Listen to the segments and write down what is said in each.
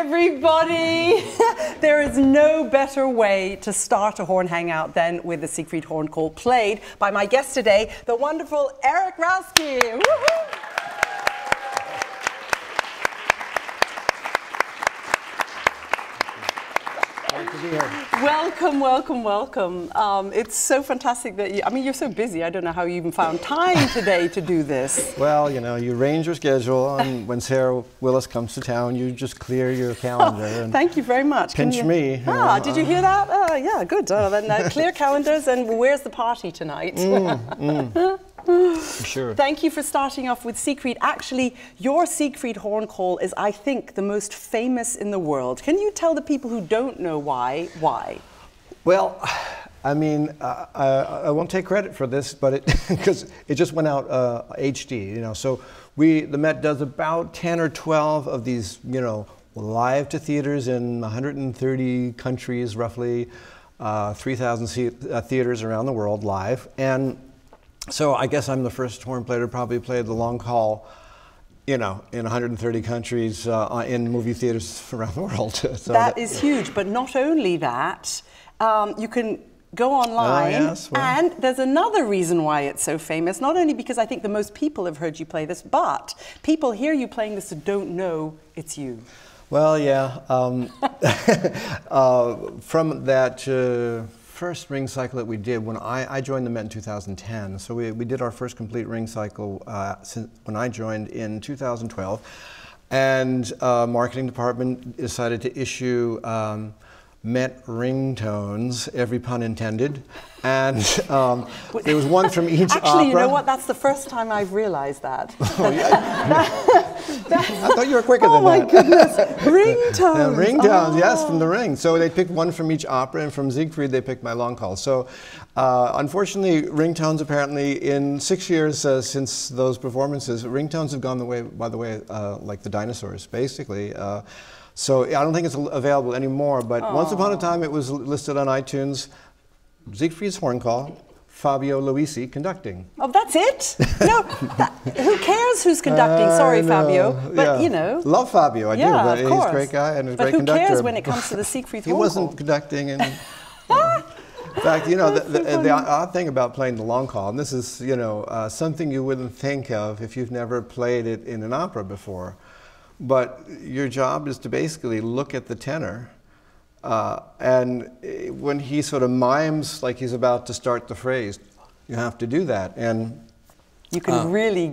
everybody! There is no better way to start a horn hangout than with the Siegfried horn call played by my guest today, the wonderful Erik Ralske. Woohoo! Welcome, welcome, welcome. It's so fantastic that you're so busy. I don't know how you even found time today to do this. Well, you know, you arrange your schedule, and when Sarah Willis comes to town, you just clear your calendar. And thank you very much. Pinch me. Did you hear that? Yeah, good. Then clear calendars, and where's the party tonight? For sure. Thank you for starting off with Siegfried. Actually, your Siegfried horn call is, I think, the most famous in the world. Can you tell the people who don't know why? Well, I mean, I won't take credit for this, but because it just went out HD, you know. So the Met does about 10 or 12 of these, you know, live to theaters in 130 countries, roughly 3,000 theaters around the world live, and so I guess I'm the first horn player to probably play the long call, you know, in 130 countries in movie theaters around the world. So that is huge, but not only that, you can go online, yes, well. And there's another reason why it's so famous, not only because I think the most people have heard you play this, but people hear you playing this and don't know it's you. Well, yeah, from that first ring cycle that we did when I joined the Met in 2010. So we did our first complete ring cycle when I joined in 2012, and marketing department decided to issue Met ringtones, every pun intended, and there was one from each opera. Actually, you know what? That's the first time I've realized that. Oh, yeah. I thought you were quicker than that. Oh my goodness, ringtones. Yeah, ringtones, yes, from the Ring. So they picked one from each opera, and from Siegfried they picked my long call. So unfortunately, ringtones apparently in 6 years since those performances, ringtones have gone by the way like the dinosaurs, basically. So I don't think it's available anymore, but once upon a time it was listed on iTunes. Siegfried's horn call, Fabio Luisi conducting. Oh, that's it? No, who cares who's conducting? Sorry, Fabio, but yeah. you know. Love Fabio, I do, but he's a great guy and a great conductor. But who cares when it comes to the Siegfried horn He wasn't call? conducting and... In fact, you know, the odd thing about playing the long call, and this is, you know, something you wouldn't think of if you've never played it in an opera before, but your job is to basically look at the tenor, and when he sort of mimes like he's about to start the phrase, you have to do that. And you can really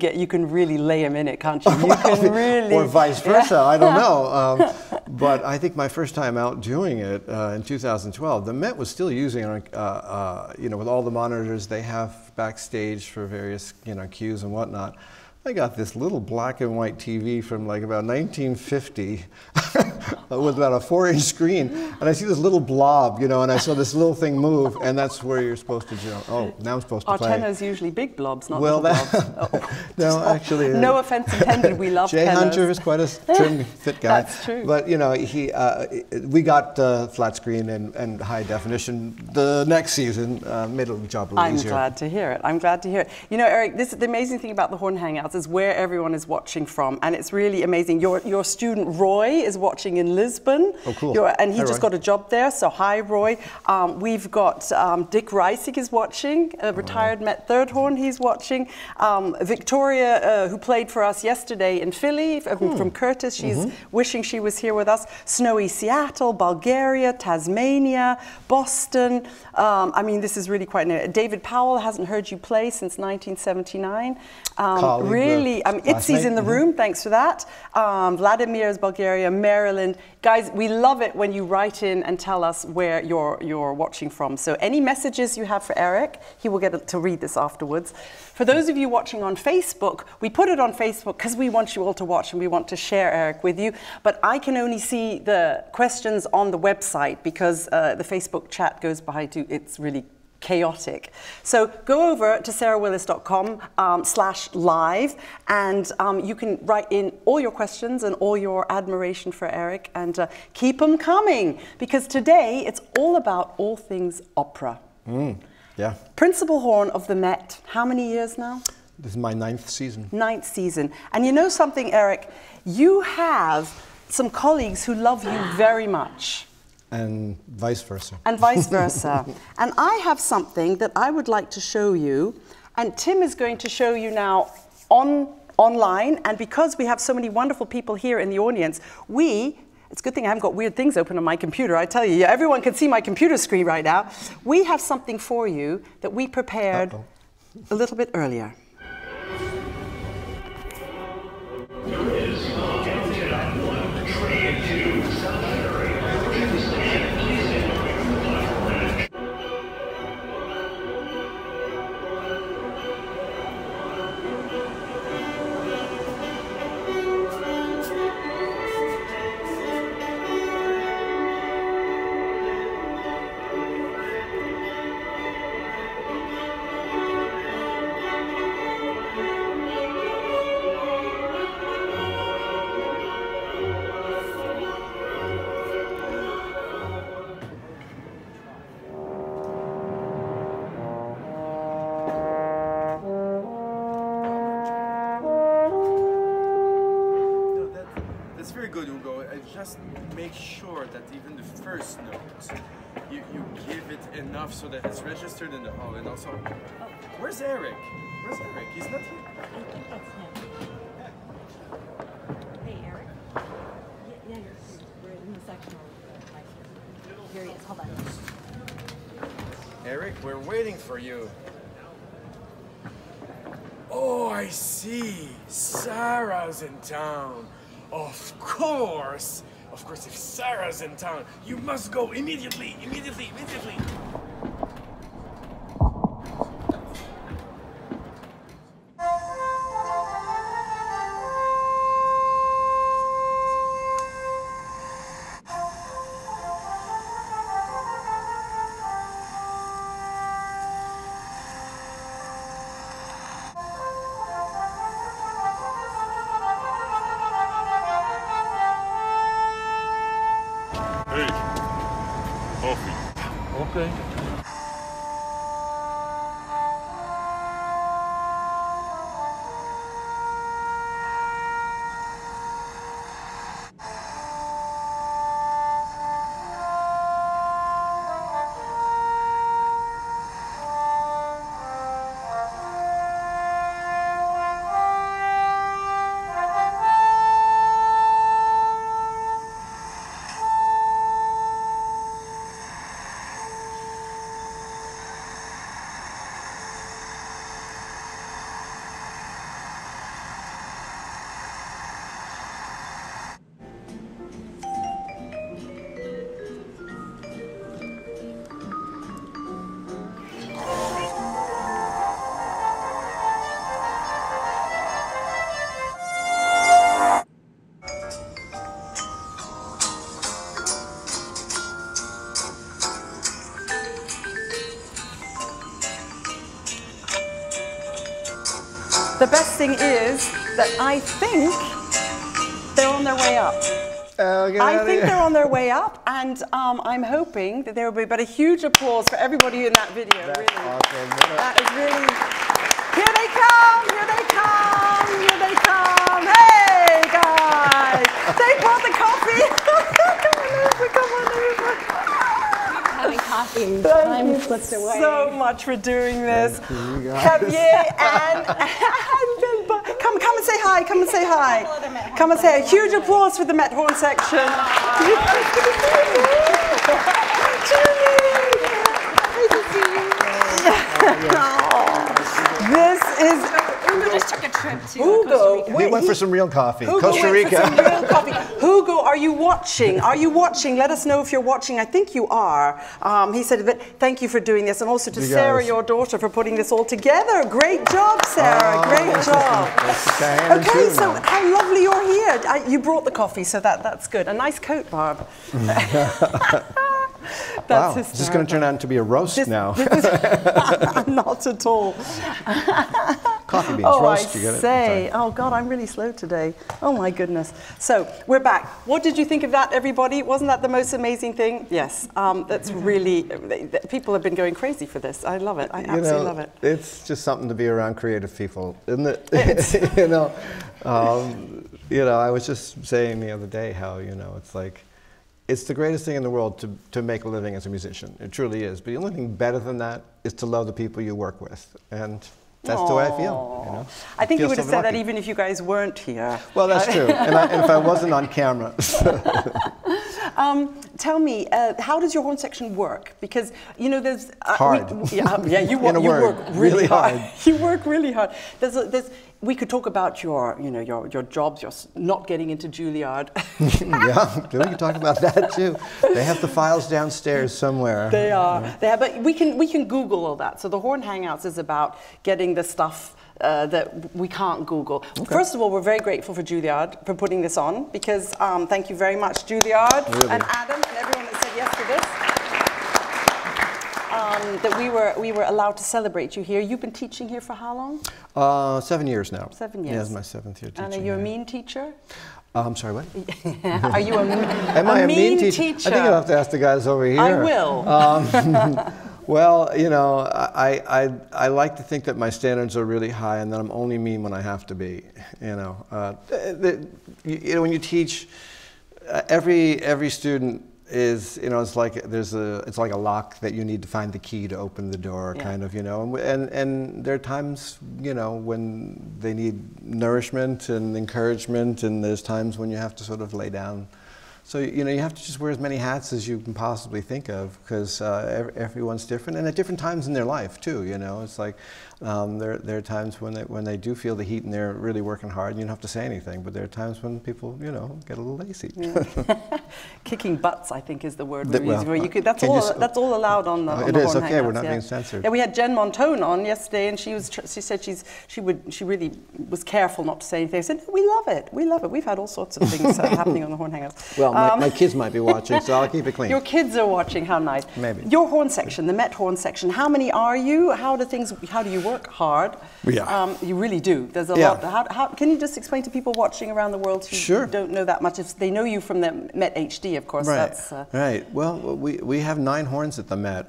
lay him in it, can't you? You can really, or vice versa. I don't know. But I think my first time out doing it in 2012, the Met was still using, you know, with all the monitors they have backstage for various, you know, cues and whatnot. I got this little black and white TV from like about 1950 with about a 4-inch screen, and I see this little blob, you know, and I saw this little thing move, and that's where you're supposed to jump. Oh, now I'm supposed to play. Our tenors usually big blobs, not little blobs. No, actually. No offense intended, we love Jay tenors. Hunter is quite a trim, fit guy. That's true. But, you know, we got flat screen and high definition the next season, made a job a little easier. I'm glad to hear it. I'm glad to hear it. You know, Erik, this is the amazing thing about the Horn Hangouts is where everyone is watching from, and it's really amazing. Your student Roy is watching in Lisbon. Oh, cool. And he just got a job there, so hi, Roy. We've got Dick Reisig is watching, a retired Met third horn, he's watching. Victoria, who played for us yesterday in Philly, from Curtis, she's wishing she was here with us. Snowy Seattle, Bulgaria, Tasmania, Boston. I mean, this is really quite near. David Powell hasn't heard you play since 1979. Really, Itzy's in the room, thanks for that. Vladimir's Bulgaria, Maryland. Guys, we love it when you write in and tell us where you're watching from. So any messages you have for Erik, he will get to read this afterwards. For those of you watching on Facebook, we put it on Facebook because we want you all to watch and we want to share Erik with you. But I can only see the questions on the website because the Facebook chat goes by to, it's really chaotic. So go over to sarahwillis.com/live and you can write in all your questions and all your admiration for Erik, and keep them coming, because today it's all about all things opera. Yeah. Principal horn of the Met, how many years now? This is my 9th season. 9th season. And you know something, Erik? You have some colleagues who love you very much. And vice versa. And vice versa. And I have something that I would like to show you, and Tim is going to show you now online, and because we have so many wonderful people here in the audience, it's a good thing I haven't got weird things open on my computer, I tell you, everyone can see my computer screen right now. We have something for you that we prepared a little bit earlier. Just make sure that even the first note, you give it enough so that it's registered in the hall. And also, where's Erik? Where's Erik? He's not here. I think that's him. Hey, Erik. Yeah, we're in the section right here. Here he is. Hold on. Erik, we're waiting for you. Oh, I see. Sarah's in town. Of course! Of course, if Sarah's in town, you must go immediately, immediately, immediately! Okay. The best thing is that I think they're on their way up. I think they're on their way up, and I'm hoping that there will be but a huge applause for everybody in that video. That's really. awesome. That is really. Here they come! Here they come! Here they come! Hey guys! They brought the coffee! Come on over! Come on over! Having coffee. Thank you so much for doing this. Javier and Bilba. Come and say hi. Come and say hi. Come and say a huge applause for the Met Horn section. This is Hugo just took a trip to Hugo. Costa Rica. We went for some real coffee. Hugo Costa went Rica. for some real coffee. Hugo, are you watching? Are you watching? Let us know if you're watching. I think you are. He said, but thank you for doing this, and also to Sarah, your daughter, for putting this all together. Great job, Sarah. Great job. Okay, so how lovely you're here. You brought the coffee, so that's good. A nice coat, Barb. Wow, this is going to turn out to be a roast now. Not at all. Coffee beans, Oh, roast, I you get it? say. Oh, God, I'm really slow today. Oh, my goodness. So, we're back. What did you think of that, everybody? Wasn't that the most amazing thing? Yes. That's really, people have been going crazy for this. I love it. I absolutely love it. It's just something to be around creative people, isn't it? I was just saying the other day how, it's like, it's the greatest thing in the world to make a living as a musician. It truly is. But the only thing better than that is to love the people you work with. And that's the way I feel. I think you would have said that even if you guys weren't here. Well, that's true. And if I wasn't on camera. Tell me, how does your horn section work? Because there's hard. You work really hard. You work really hard. We could talk about your jobs. You're not getting into Juilliard. Yeah, we can talk about that too. They have the files downstairs somewhere. They are. But we can Google all that. So the Horn Hangouts is about getting the stuff that we can't Google. Okay. First of all, we're very grateful for Juilliard for putting this on, because thank you very much, Juilliard, and Adam, and everyone that said yes to this. That we were allowed to celebrate you here. You've been teaching here for how long? 7 years now. 7 years. Yeah, it's my 7th year teaching. And are you a mean teacher? I'm sorry, what? Are you Am I a mean teacher? I think I'll have to ask the guys over here. I will. Well, I like to think that my standards are really high and that I'm only mean when I have to be. When you teach, every student is, it's like it's like a lock that you need to find the key to open the door, kind of, and there are times, when they need nourishment and encouragement, and there's times when you have to sort of lay down. So, you have to just wear as many hats as you can possibly think of, because everyone's different, and at different times in their life too. It's like there are times when they do feel the heat and they're really working hard, and you don't have to say anything. But there are times when people, get a little lazy. Yeah. Kicking butts, I think, is the word we're using. Where you could, that's all allowed on the. It on is the Horn okay. Hangouts, We're not being censored. Yeah, we had Jen Montone on yesterday, and she said she really was careful not to say anything. I said, we love it. We love it. We've had all sorts of things happening on the Horn Hangouts. Well, my kids might be watching, so I'll keep it clean. Your kids are watching. How nice. Maybe. Your horn section, the Met horn section. How many are you? How do you work hard? Yeah. You really do. There's a lot. How can you just explain to people watching around the world who don't know that much? If they know you from the Met HD, of course. Right. That's, right. Well, we have 9 horns at the Met,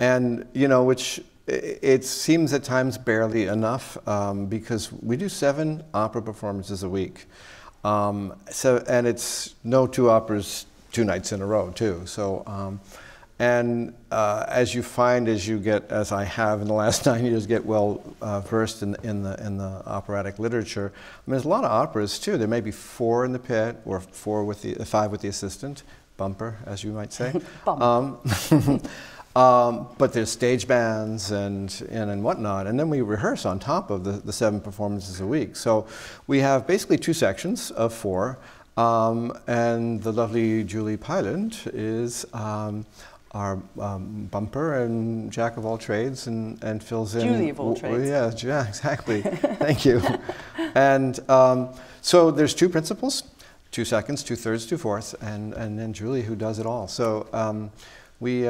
and which it seems at times barely enough, because we do 7 opera performances a week. And it's no 2 operas 2 nights in a row too. So, as you find, as I have in the last 9 years, get well versed in the operatic literature. I mean, there's a lot of operas too. There may be 4 in the pit, or 5 with the assistant, bumper, as you might say. But there's stage bands and whatnot, and then we rehearse on top of the 7 performances a week. So we have basically 2 sections of 4, and the lovely Julie Pyland is our bumper and jack of all trades, and fills in. Julie of all trades. Yeah, exactly. Thank you. And so there's 2 principals, 2 seconds, 2/3, 2/4, and then Julie, who does it all. So we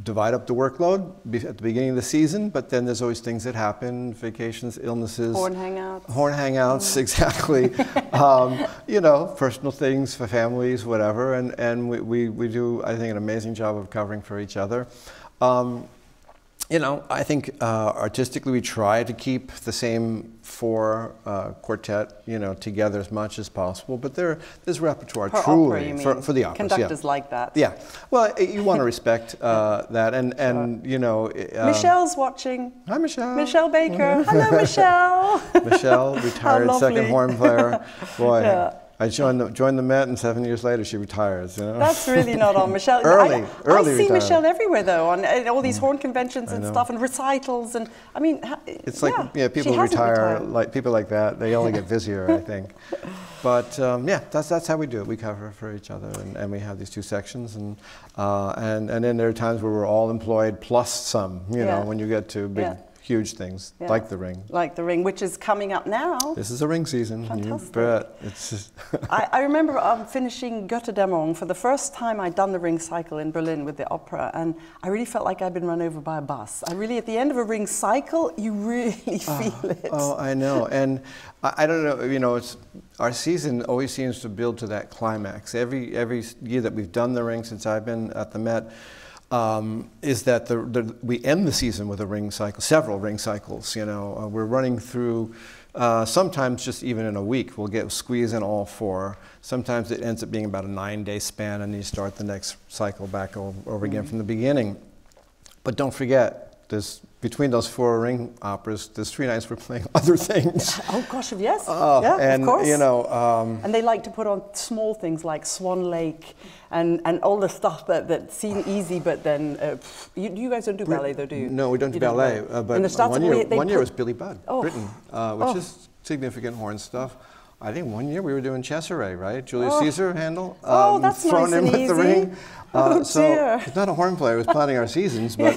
divide up the workload at the beginning of the season, but then there's always things that happen, vacations, illnesses. Horn Hangouts. Horn Hangouts, exactly. Personal things for families, whatever, and we do, I think, an amazing job of covering for each other. I think artistically we try to keep the same 4 quartet, together as much as possible. But there's repertoire for truly opera, for the operas. Conductors like that. Yeah. Well, you want to respect that, and Michelle's watching. Hi, Michelle. Michelle Baker. Hello, Michelle. Michelle, retired second horn player. Boy. Yeah. I joined the Met, and 7 years later she retires. That's really not on Michelle. early I see retire. Michelle everywhere though, on all these horn conventions and stuff, and recitals, and I mean, it's like people retire, like people like that. They only get busier, I think. But that's how we do it. We cover for each other, and we have these 2 sections, and then there are times where we're all employed plus some. When you get to big. huge things, Yeah. like the Ring. Like the Ring, which is coming up now. This is a Ring season. Fantastic. You bet. It's just I remember finishing Götterdämmerung. For the first time, I'd done the Ring cycle in Berlin with the opera, and I really felt like I'd been run over by a bus. I really, at the end of a Ring cycle, you really feel it. Oh, I know. And I don't know, you know, it's, our season always seems to build to that climax. Every year that we've done the Ring since I've been at the Met, is that we end the season with a Ring cycle, several Ring cycles. You know, we're running through. Sometimes just even in a week, we'll squeeze in all 4. Sometimes it ends up being about a 9-day span, and you start the next cycle back over again from the beginning. But don't forget, between those 4 Ring operas, there's 3 nights we're playing other things. Oh gosh, yes, yeah, and, of course. You know, and they like to put on small things like Swan Lake and all the stuff that seem easy, but then you guys don't do ballet, though, do you? No, we don't do ballet. But one year was Billy Budd, Britain, which is significant horn stuff. I think one year we were doing Cesare, right? Julius Caesar, Handel. That's thrown nice in and with easy. the Ring. So dear. it's not a horn player who's planning our seasons, but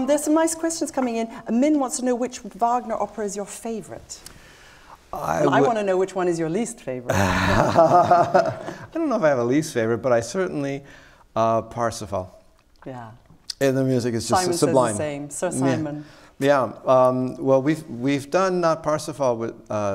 there's some nice questions coming in. Min wants to know which Wagner opera is your favorite. I want to know which one is your least favorite. I don't know if I have a least favorite, but I certainly Parsifal. Yeah. And the music is just Simon sublime. says the same. Sir Simon. Yeah. Well, we've done not Parsifal with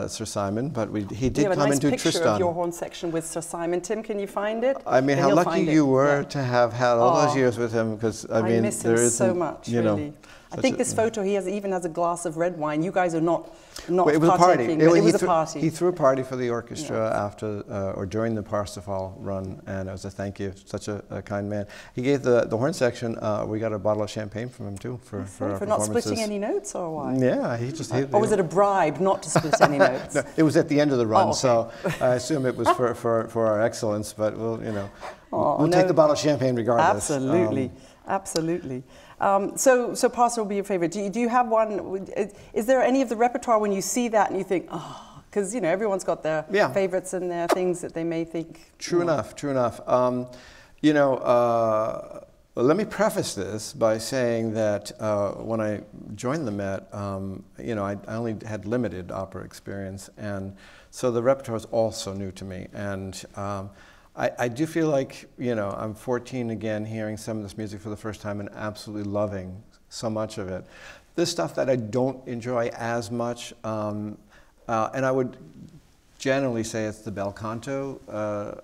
Sir Simon, but he did come nice into picture Tristan. of your horn section with Sir Simon. Tim, can you find it? I mean, And how he'll lucky find you it. were to have had all those years with him, because I mean, miss there him isn't, so much, you know, really. I think this photo, he even has a glass of red wine. You guys are not well, it was a party. partaking, but it was a party. He threw a party for the orchestra after or during the Parsifal run, and it was a thank you. Such a kind man. He gave the horn section. We got a bottle of champagne from him too for our for not performances. splitting any notes, or why? Yeah, he just. Or was it a bribe not to split any notes? No, it was at the end of the run, okay. so I assume it was for our excellence. But we'll take the bottle of champagne regardless. Absolutely, absolutely. So Parsifal will be your favorite. Do you have one? Is there any of the repertoire when you see that and you think, oh, because everyone's got their favorites and their things that they may think. True enough. Let me preface this by saying that when I joined the Met, I only had limited opera experience, and so the repertoire is also new to me. And I do feel like, I'm 14 again, hearing some of this music for the first time and absolutely loving so much of it. There's stuff that I don't enjoy as much, and I would generally say it's the bel canto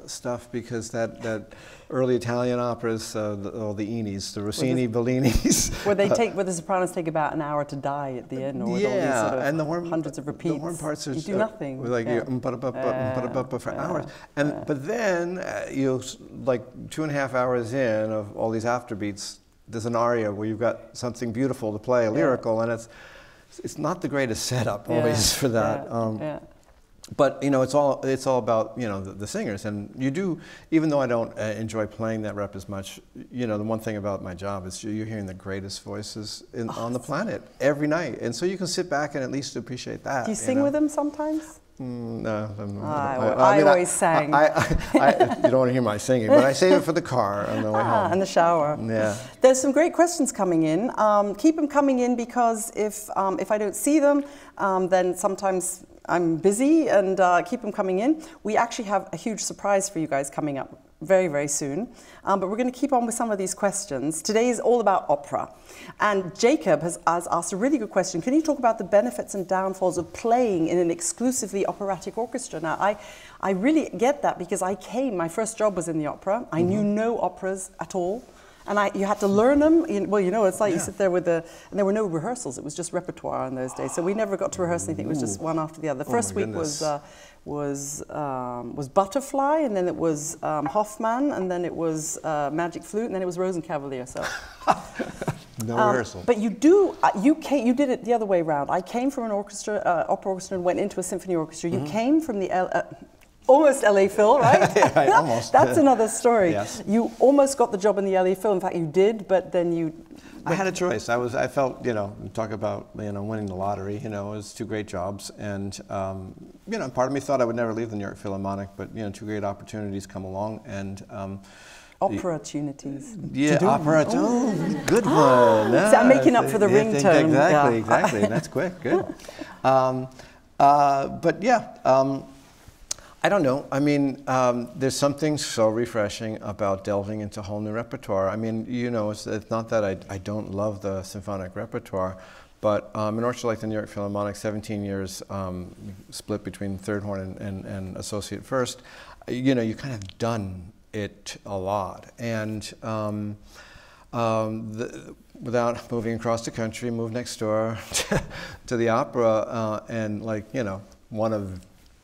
stuff, because that early Italian operas, all the Inis, the Rossini, Bellinis. Where the sopranos take about an hour to die at the end, or with all these sort of and the horn, hundreds of repeats. The horn parts are you do nothing. Like for hours, but then you 2.5 hours in of all these afterbeats, there's an aria where you've got something beautiful to play, a lyrical, and it's not the greatest setup always for that. But it's all about the singers, and you do, even though I don't enjoy playing that rep as much. The one thing about my job is you're hearing the greatest voices on the planet every night, and so you can sit back and at least appreciate that. Do you sing with them sometimes? No, I always sang. You don't want to hear my singing, but I save it for the car on the way home. And the shower. Yeah. There's some great questions coming in. Keep them coming in, because if I don't see them, then sometimes I'm busy, and keep them coming in. We actually have a huge surprise for you guys coming up very, very soon. But we're going to keep on with some of these questions. Today is all about opera. And Jacob has asked a really good question. Can you talk about the benefits and downfalls of playing in an exclusively operatic orchestra? Now, I really get that, because my first job was in the opera. I knew no operas at all. And you had to learn them. It's like you sit there and there were no rehearsals. It was just repertoire in those days. So we never got to rehearse anything. It was just one after the other. The first week was Butterfly, and then it was Hoffmann, and then it was Magic Flute, and then it was Rosenkavalier. So no rehearsal. But you did it the other way around. I came from an opera orchestra and went into a symphony orchestra. You came from the almost LA Phil, right? Yeah, almost. That's another story. Yes. You almost got the job in the LA Phil. In fact, you did, but then you... I had a choice. I felt, talk about, winning the lottery, it was 2 great jobs. And, part of me thought I would never leave the New York Philharmonic, but, 2 great opportunities come along. And Opportunities. Yeah, opera. Oh, good one. So I'm making up for the ringtone. Exactly, Yeah. exactly. That's quick. Good. But yeah, I don't know. I mean, there's something so refreshing about delving into a whole new repertoire. I mean, you know, it's not that I don't love the symphonic repertoire, but an orchestra like the New York Philharmonic, 17 years split between third horn and associate first, you know, you kind of done it a lot. And without moving across the country, moved next door to the opera, and like, you know, one of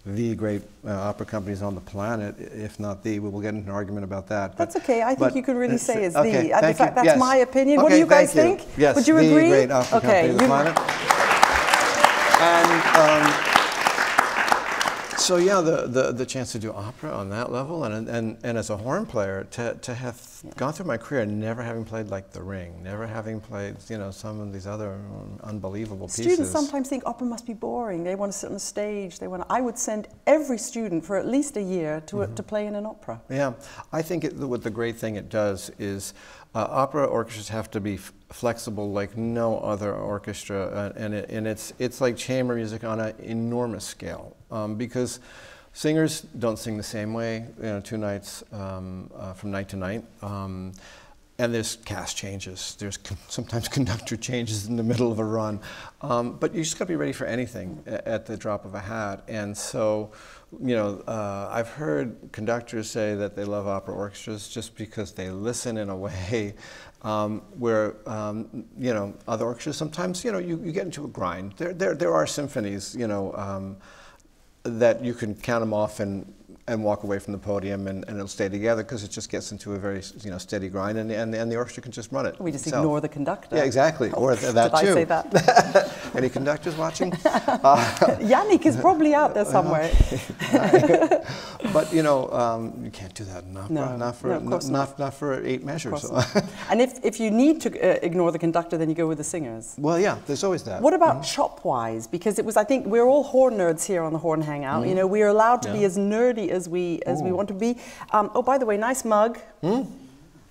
the great opera companies on the planet, if not the. We will get into an argument about that. That's okay. I think you could really say it's okay, the. In fact, that's yes. my opinion. Okay, What do you guys thank think? Yes, would you the agree? Great opera company of the planet. And so yeah, the chance to do opera on that level, and as a horn player, to have gone through my career never having played like The Ring, never having played, you know, some of these other unbelievable pieces. Students sometimes think opera must be boring. They want to sit on the stage. They want to, I would send every student for at least a year to play in an opera. Yeah, I think what the great thing it does is opera orchestras have to be flexible like no other orchestra, and it's like chamber music on an enormous scale, because singers don't sing the same way, you know, two nights from night to night, and there's cast changes. There's sometimes conductor changes in the middle of a run, but you just got to be ready for anything at the drop of a hat. And so, you know, I've heard conductors say that they love opera orchestras just because they listen in a way where, you know, other orchestras sometimes, you know, you get into a grind. There are symphonies, you know, that you can count them off and walk away from the podium, and it'll stay together because it just gets into a very, you know, steady grind, and the orchestra can just run it. We just itself. Ignore the conductor. Yeah, exactly. Or that Did too. I say that? Any conductors watching? Yannick is probably out there somewhere. But you know, you can't do that in opera. No, Not for 8 measures. And if you need to ignore the conductor, then you go with the singers. Well, yeah, there's always that. What about chop-wise? Because it was, I think, we're all horn nerds here on the Horn Hangout. You know, we are allowed to be as nerdy as we want to be. Oh, by the way, nice mug.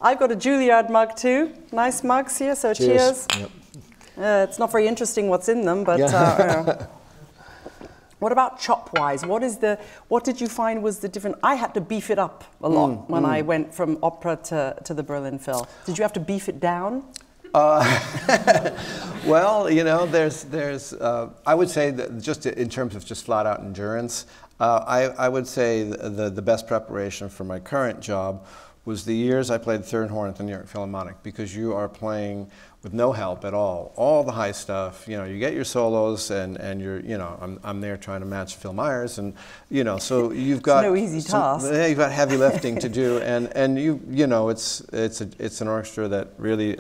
I've got a Juilliard mug too. Nice mugs here, so cheers. Yep. It's not very interesting what's in them, but what about chop-wise? What did you find was the different? I had to beef it up a lot when I went from opera to the Berlin Phil. Did you have to beef it down? Well, you know, there's I would say that just in terms of just flat out endurance, I would say the best preparation for my current job was the years I played third horn at the New York Philharmonic, because you are playing with no help at all the high stuff. You know, you get your solos, and you're, you know, I'm there trying to match Phil Myers, and you know, so you've got no easy task. Yeah, you've got heavy lifting to do, and you know, it's an orchestra that really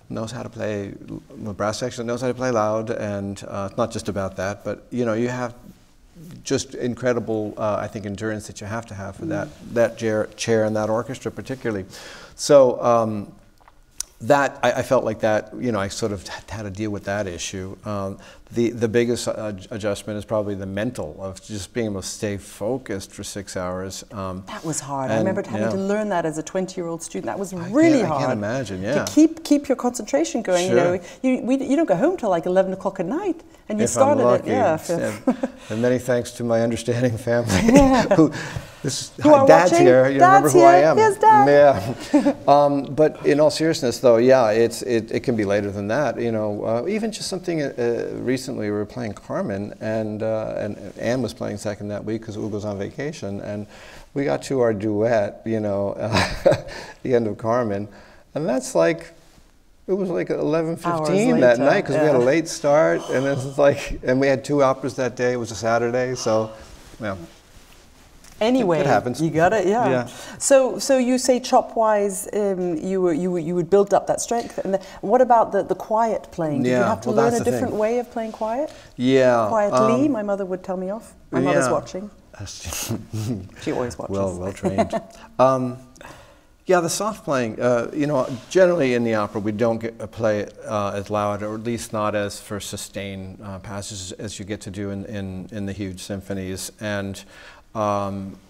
knows how to play, the brass section knows how to play loud, and it's not just about that, but you know, you have just incredible, I think, endurance that you have to have for that chair and that orchestra particularly. So that I felt like that, you know, I sort of had to deal with that issue. The biggest adjustment is probably the mental of just being able to stay focused for 6 hours. That was hard. I remember having to learn that as a 20-year-old student. That was really hard. I can't imagine, yeah. To keep your concentration going. Sure. You know, you don't go home till like 11 o'clock at night, and you If started I'm lucky. it. Yeah. And many thanks to my understanding family. Who are Dad's watching? here. You Dad's remember who I here. am? Yes, Dad. Yeah. But in all seriousness, though, yeah, it can be later than that. You know, even just something. Recently, we were playing Carmen, and Anne was playing second that week because Ugo's on vacation, and we got to our duet. You know, the end of Carmen, and that's like. It was like 11:15 that night because we had a late start, and it's like, and we had 2 operas that day. It was a Saturday, so, yeah. Anyway, it happens. You got it, yeah. So you say chop-wise, you would build up that strength. And what about the quiet playing? Did you have to learn a different way of playing quiet? Yeah. Quietly, my mother would tell me off. My mother's watching. She always watches. Well trained. Yeah, the soft playing, you know, generally in the opera we don't get to play as loud, or at least not as for sustained passages as you get to do in the huge symphonies. And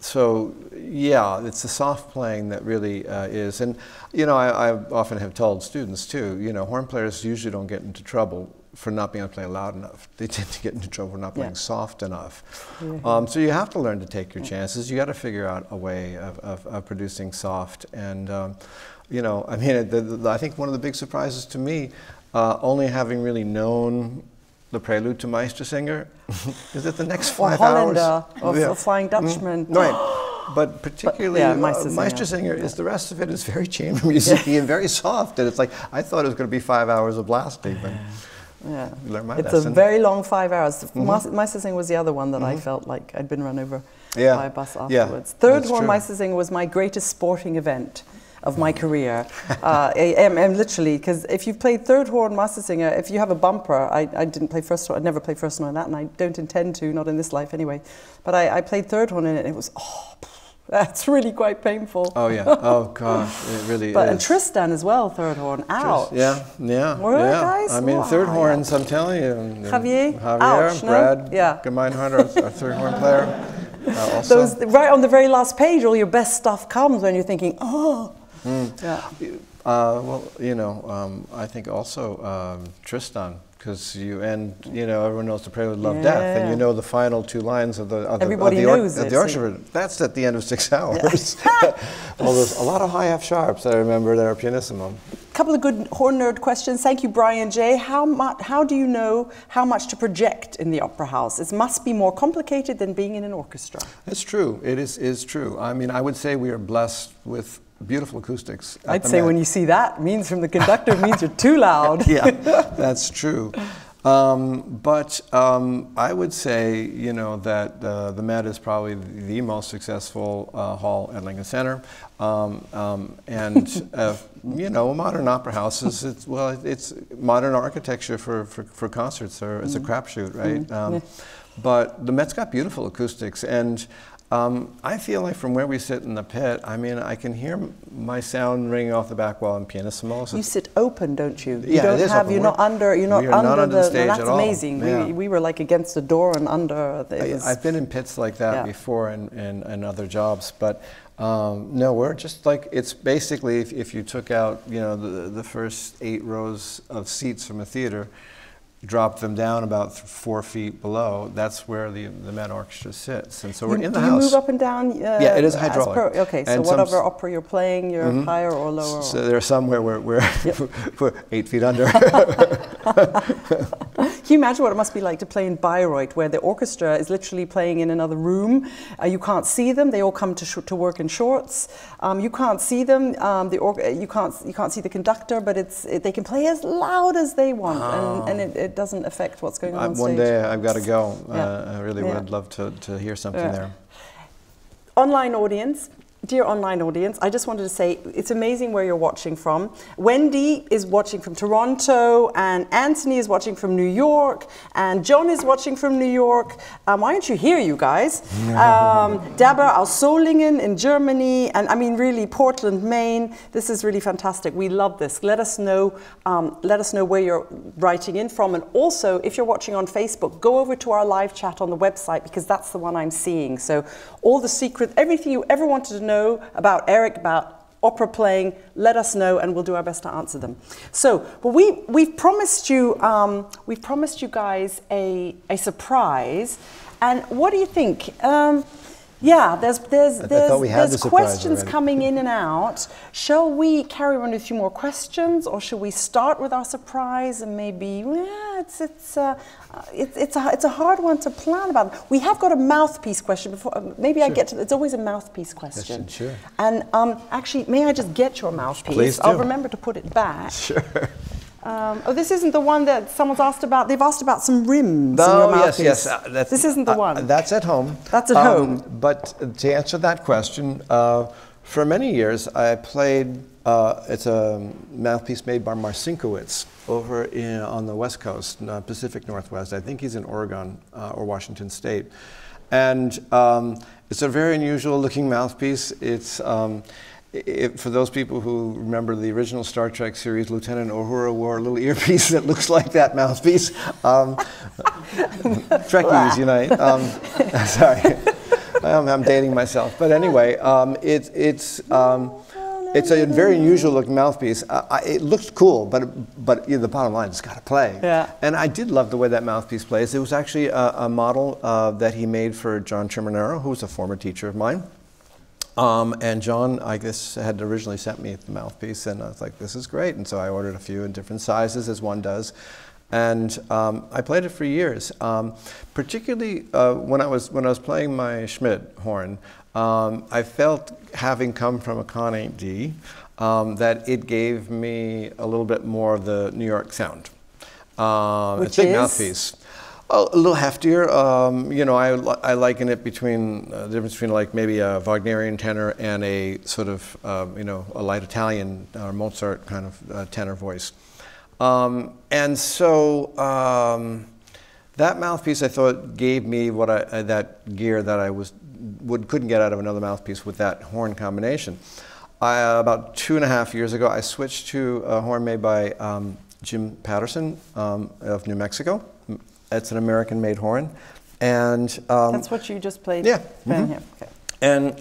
So yeah, it's the soft playing that really is. And you know, I often have told students too, you know, horn players usually don't get into trouble for not being able to play loud enough. They tend to get into trouble for not playing soft enough. So you have to learn to take your chances. You got to figure out a way of producing soft. And you know, I mean, I think one of the big surprises to me, only having really known the prelude to Meistersinger, is that the next 5 hours. Or Flying Dutchman. Right. But particularly Meistersinger is the rest of it is very chamber music-y and very soft. And it's like, I thought it was going to be 5 hours of blasting. But yeah, it's a very long 5 hours. Meistersinger was the other one that I felt like I'd been run over by a bus afterwards. Third horn Meistersinger was my greatest sporting event of my career. And literally, because if you've played third horn Meistersinger, if you have a bumper, I didn't play first horn, I never played first horn on that, and I don't intend to, not in this life anyway. But I played third horn in it, and it was, that's really quite painful. Oh yeah, oh gosh, it really is. And Tristan as well, third horn, ouch. Yeah. Guys? I mean, third horns, I'm telling you. Javier, ouch, Brad, no? Gemeinhardt, our third horn player. Those, right on the very last page, all your best stuff comes when you're thinking, well, you know, I think also Tristan, because you end, you know, everyone knows the prelude Love Death, and you know the final two lines of the orchestra. That's at the end of 6 hours. Well, there's a lot of high F sharps I remember that are pianissimo. A couple of good horn nerd questions. Thank you, Brian J. How do you know how much to project in the opera house? It must be more complicated than being in an orchestra. It's true. It is true. I mean, I would say we are blessed with beautiful acoustics. I'd say when you see that, means from the conductor, it means you're too loud. Yeah, that's true. But I would say, you know, that the Met is probably the most successful hall at Lincoln Center. You know, modern opera houses, it's modern architecture for concerts, or it's a crapshoot, right? But the Met's got beautiful acoustics, and I feel like from where we sit in the pit, I mean, I can hear my sound ringing off the back wall in pianissimo. So you sit open, don't you? You don't have. Open. You're not under. You're not under the stage that's at all. amazing. Yeah. We were like against the door and under. I've been in pits like that before in other jobs, but no, we're just like, it's basically if you took out, you know, the first 8 rows of seats from a theater, drop them down about 4 feet below, that's where the Met Orchestra sits. And so we're in the house. Do you move up and down? Yeah, it is hydraulic. Okay, so whatever opera you're playing, you're higher or lower? So there's somewhere where we're 8 feet under. Can you imagine what it must be like to play in Bayreuth, where the orchestra is literally playing in another room? You can't see them. They all come to work in shorts. You can't see them. You can't see the conductor, but they can play as loud as they want, and it doesn't affect what's going on stage. One day I've got to go. I really would love to hear something there. Online audience. Dear online audience, I just wanted to say it's amazing where you're watching from. Wendy is watching from Toronto, and Anthony is watching from New York, and John is watching from New York. Why aren't you here, you guys? Dabber aus Solingen in Germany, and I mean really Portland, Maine. This is really fantastic. We love this. Let us know where you're writing in from, and also if you're watching on Facebook, go over to our live chat on the website, because that's the one I'm seeing. So all the secret, everything you ever wanted to know about Erik, about opera playing, let us know, and we'll do our best to answer them. So, well, we've promised you guys a surprise, and what do you think? Yeah, there's questions coming in and out. Shall we carry on with a few more questions, or should we start with our surprise and maybe? Yeah, it's a hard one to plan about. We have got a mouthpiece question before. Maybe I get to. It's always a mouthpiece question. Sure. And actually, may I just get your mouthpiece? Please do. I'll remember to put it back. Sure. Oh, this isn't the one that someone's asked about. They've asked about some rims in your mouthpiece. Yes. This isn't the one. That's at home. That's at home. But to answer that question, for many years I played, it's a mouthpiece made by Marcinkowitz over on the West Coast, Pacific Northwest. I think he's in Oregon or Washington State. And it's a very unusual looking mouthpiece. It's for those people who remember the original Star Trek series, Lieutenant Uhura wore a little earpiece that looks like that mouthpiece. Trekkies unite. Sorry. I'm dating myself, but anyway, it's a very unusual looking mouthpiece. It looks cool, but the bottom line, it's got to play. Yeah. And I did love the way that mouthpiece plays. It was actually a model that he made for John Chiminero, who was a former teacher of mine. And John, I guess, had originally sent me the mouthpiece, and I was like, this is great. And so I ordered a few in different sizes, as one does. And I played it for years. Particularly when I was playing my Schmidt horn, I felt, having come from a Con 8D, that it gave me a little bit more of the New York sound. Which a big is? mouthpiece. A little heftier. I liken it between the difference between like maybe a Wagnerian tenor and a sort of a light Italian or Mozart kind of tenor voice. And so that mouthpiece, I thought, gave me what that gear that I couldn't get out of another mouthpiece with that horn combination. About 2.5 years ago, I switched to a horn made by Jim Patterson of New Mexico. It's an American-made horn, and that's what you just played. Yeah. Mm-hmm. Okay. And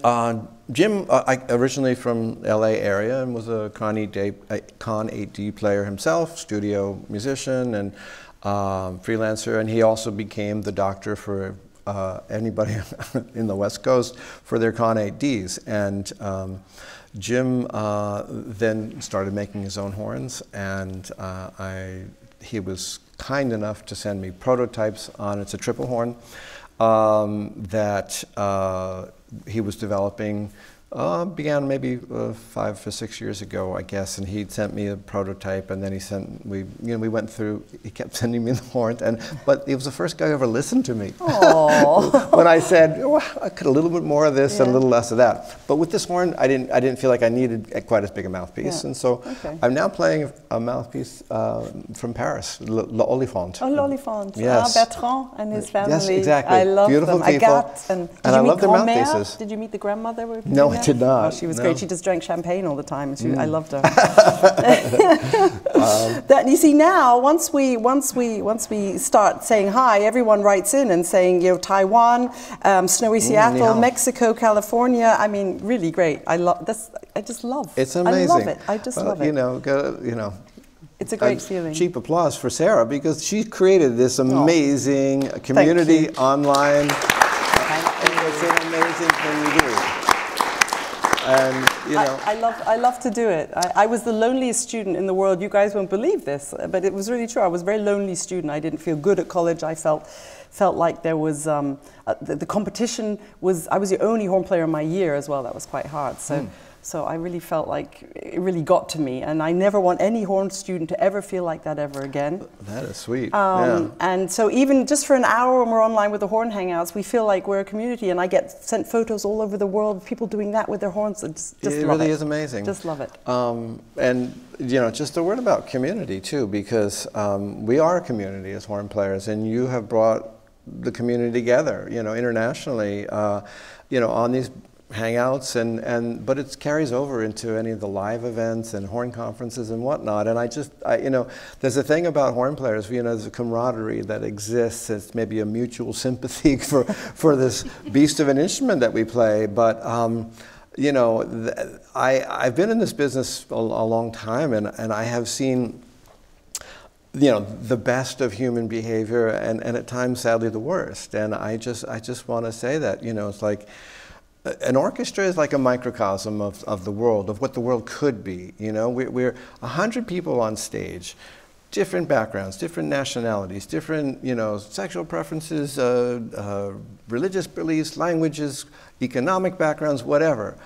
Jim, originally from LA area, and was a Con 8D player himself, studio musician and freelancer, and he also became the doctor for anybody in the West Coast for their Con 8Ds. And Jim then started making his own horns, and he was kind enough to send me prototypes on, it's a triple horn, that he was developing, began maybe 5 or 6 years ago, I guess, and he sent me a prototype, and then we went through, he kept sending me the horn, but he was the first guy who ever listened to me. When I said, oh, I could a little bit more of this and a little less of that. But with this horn, I didn't feel like I needed quite as big a mouthpiece, and so I'm now playing a mouthpiece from Paris, L'Olifant. Oh, L'Olifant. Yes. Bertrand and his family. Yes, exactly. I love Beautiful them. people. Agathe. And did I you meet love their Grand-mère? mouthpieces. Did you meet the grandmother? No, I did not. Oh, she was great. She just drank champagne all the time. I loved her. You see, now once we start saying hi, everyone writes in and saying, Taiwan, snowy Seattle, Mexico, California. I mean, really great. I love this. I just love. It's amazing. I love it. I just love it. It's a great feeling. Cheap applause for Sarah, because she created this amazing community online. It's an amazing thing you do. And I love to do it. I was the loneliest student in the world. You guys won't believe this, but it was really true. I was a very lonely student. I didn't feel good at college. I felt like there was the competition was. I was the only horn player in my year as well. That was quite hard. So I really felt like it really got to me, and I never want any horn student to ever feel like that ever again. That is sweet. And so even just for an hour when we're online with the Horn Hangouts, we feel like we're a community, and I get sent photos all over the world of people doing that with their horns. Just it love really it. is amazing. Just love it. And just a word about community too, because we are a community as horn players, and you have brought the community together, internationally, on these Hangouts, but it carries over into any of the live events and horn conferences and whatnot. And there's a thing about horn players, there's a camaraderie that exists. It's maybe a mutual sympathy for this beast of an instrument that we play. But I've been in this business a long time, and I have seen the best of human behavior, and at times, sadly, the worst. And I just want to say that, it's like, an orchestra is like a microcosm of the world, of what the world could be. We're 100 people on stage, different backgrounds, different nationalities, different sexual preferences, religious beliefs, languages, economic backgrounds, whatever,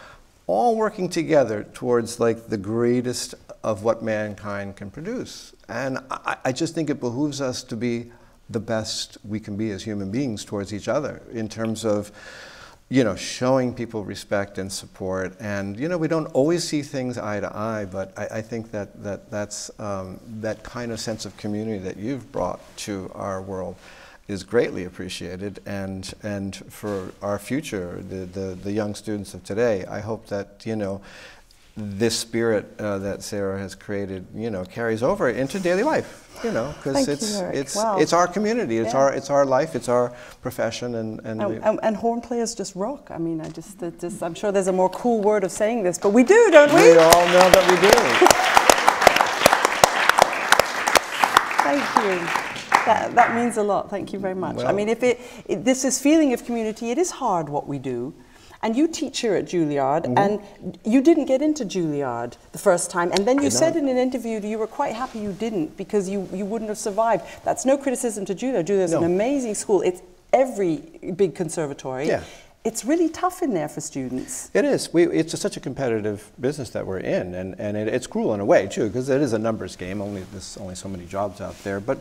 all working together towards like the greatest of what mankind can produce. And I just think it behooves us to be the best we can be as human beings towards each other in terms of showing people respect and support. And, we don't always see things eye to eye, but I think that's that kind of sense of community that you've brought to our world is greatly appreciated. And for our future, the young students of today, I hope that, this spirit that Sarah has created, you know, carries over into daily life. You know, because it's our community, it's our life, it's our profession, and horn players just rock. I mean, I'm sure there's a more cool word of saying this, but we do, don't we? We all know that we do. Thank you. That means a lot. Thank you very much. Well, I mean, if this feeling of community, it is hard what we do. And you teach here at Juilliard, and you didn't get into Juilliard the first time, and then you said in an interview that you were quite happy you didn't, because you wouldn't have survived. That's no criticism to Juilliard. Juilliard's an amazing school. It's every big conservatory. Yeah. It's really tough in there for students. It is. It's such a competitive business that we're in, and it's cruel in a way too, because it is a numbers game. There's only so many jobs out there, but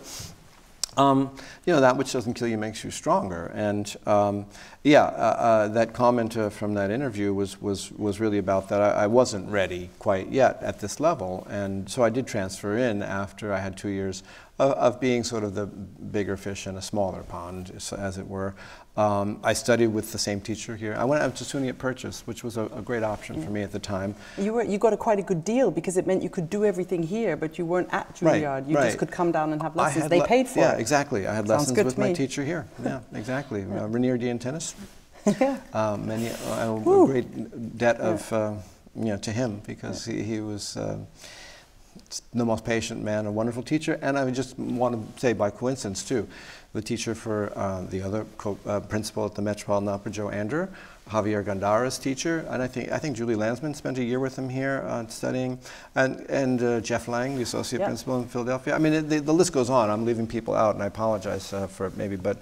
you know, that which doesn't kill you makes you stronger. And that comment from that interview was really about that. I wasn't ready quite yet at this level, and so I did transfer in after I had 2 years of being sort of the bigger fish in a smaller pond, as it were. I studied with the same teacher here. I went up to SUNY at Purchase, which was a great option for me at the time. You got quite a good deal, because it meant you could do everything here, but you weren't at Juilliard. You just could come down and have lessons. They paid for it. Yeah, exactly. I had lessons with my teacher here. Yeah, exactly. Rainier D in tennis. A great debt of you know, to him, because he was the most patient man, a wonderful teacher, and I just want to say by coincidence too, the teacher for the other principal at the Metropolitan Opera, Joe Ander, Javier Gandara's teacher, and I think Julie Lansman spent a year with him here studying, and Jeff Lang, the associate principal in Philadelphia. I mean, the list goes on. I'm leaving people out, and I apologize for it maybe, but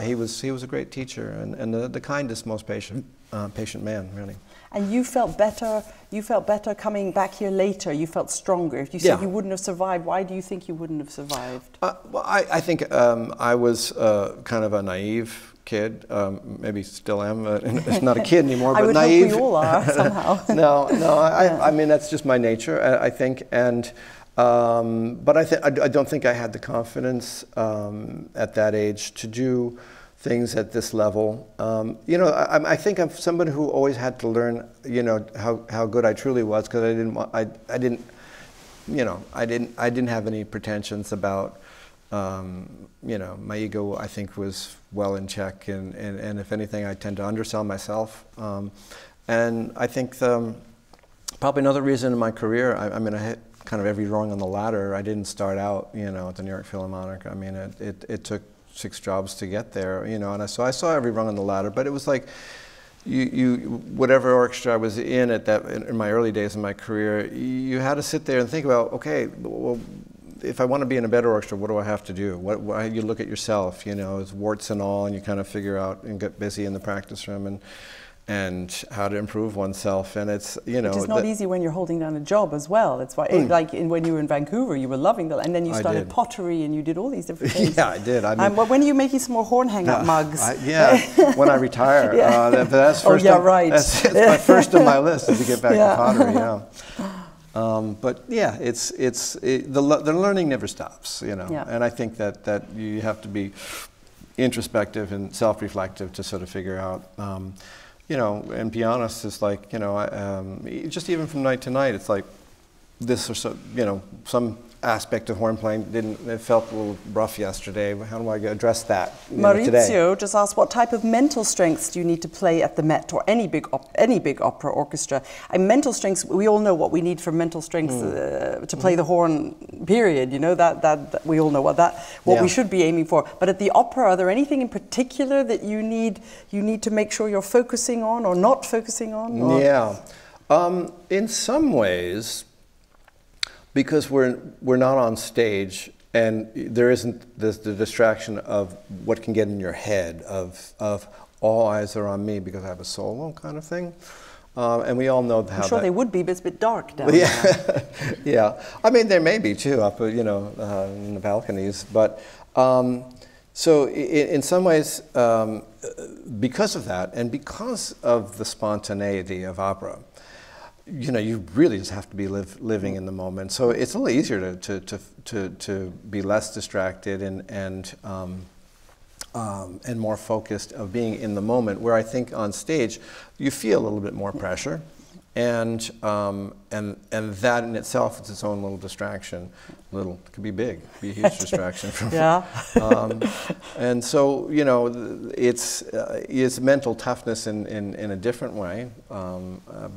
he was a great teacher, and the kindest, most patient man, really. And you felt better. You felt better coming back here later. You felt stronger. If you said you wouldn't have survived, why do you think you wouldn't have survived? Well, I think I was kind of a naive kid. Maybe still am. It's not a kid anymore, but naive. I would hope we all are somehow. No. I mean, that's just my nature, I think. And but I don't think I had the confidence at that age to do things at this level. You know, I think I'm somebody who always had to learn, you know, how good I truly was, because I didn't have any pretensions about, you know, my ego, I think, was well in check, and if anything, I tend to undersell myself. And I think probably another reason in my career, I mean, I hit kind of every rung on the ladder. I didn't start out, you know, at the New York Philharmonic. I mean, it took 6 jobs to get there, you know, and so I saw every rung on the ladder, but it was like, whatever orchestra I was in in my early days of my career, you had to sit there and think about, okay, well, if I want to be in a better orchestra, what do I have to do? What you look at yourself, you know, it's warts and all, and you kind of figure out and get busy in the practice room and how to improve oneself, and it's, you know, which is not easy when you're holding down a job as well. It's why, like when you were in Vancouver, you were loving that, and then you started pottery, and you did all these different things. Yeah, I did. I mean, when are you making some more Horn Hangout mugs? When I retire. That's first. That's my first on my list, is to get back to pottery. Yeah. But yeah, the learning never stops, you know, and I think that you have to be introspective and self-reflective to sort of figure out. You know, and be honest, it's like, you know, just even from night to night, it's like this or so, you know, some aspect of horn playing it felt a little rough yesterday. How do I address that Maurizio just asked, what type of mental strengths do you need to play at the Met or any big opera orchestra? Mental strengths, we all know what we need for mental strengths to play the horn, period. You know, that we all know what we should be aiming for. But at the opera, are there anything in particular that you need to make sure you're focusing on or not focusing on? Or? Yeah, in some ways, because we're not on stage, and there isn't the distraction of what can get in your head of all eyes are on me because I have a solo kind of thing, and we all know how. I'm sure they would be, but it's a bit dark down there. Yeah. I mean, there may be too up, you know, in the balconies, but so in some ways, because of that, and because of the spontaneity of opera, you know, you really just have to be living in the moment. So it's a little easier to be less distracted and more focused of being in the moment. Where I think on stage, you feel a little bit more pressure, and that in itself is its own little distraction. Little, it could be big, it could be a huge distraction. From yeah. And so, you know, it's mental toughness in a different way,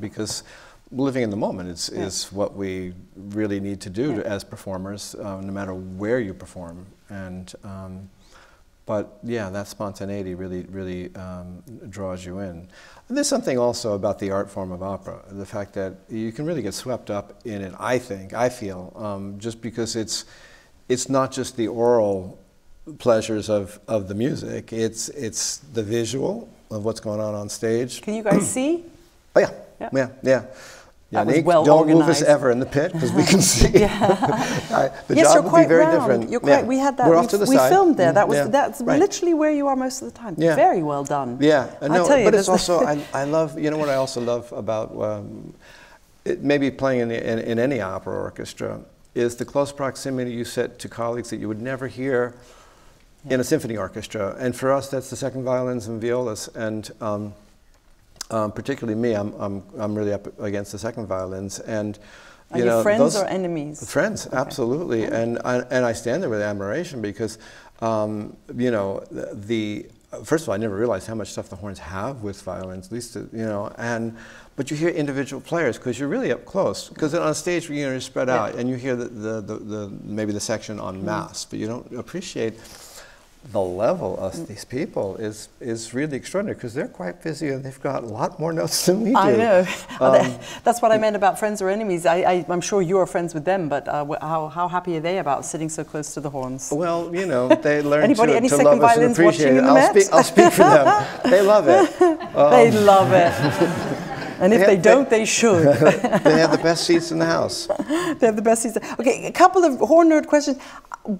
because living in the moment is what we really need to do as performers, no matter where you perform. And but yeah, that spontaneity really draws you in. And there's something also about the art form of opera, the fact that you can really get swept up in it, I feel, just because it's not just the oral pleasures of the music, it's the visual of what's going on stage. Can you guys see? Oh yeah, yeah. That was Yannick, well don't organized. move us ever in the pit because we can see. The yes, job you're will quite be very round. different. You're quite, we had that. We're off to the we side. filmed there. That's right. literally where you are most of the time. Yeah. Very well done. Yeah, I tell you, but it's also I love. You know what I also love about maybe playing in any opera orchestra is the close proximity you set to colleagues that you would never hear in a symphony orchestra. And for us, that's the second violins and violas. And particularly me, I'm really up against the second violins, and Are you friends or enemies? Friends, okay. Absolutely, and I stand there with admiration because, you know, first of all, I never realized how much stuff the horns have with violins, at least, you know, but you hear individual players because you're really up close. Because on stage, you know, you're spread out, and you hear maybe the section en masse, but you don't appreciate the level of these people is really extraordinary because they're quite busy and they've got a lot more notes than we do. I know. That's what I meant about friends or enemies. I'm sure you're friends with them, but how happy are they about sitting so close to the horns? Well, you know, they learn to any second love us and violins appreciate watching it. I'll speak for them. They love it. They love it. And if they don't, they should. They have the best seats in the house. They have the best seats. Okay, a couple of Horn Nerd questions.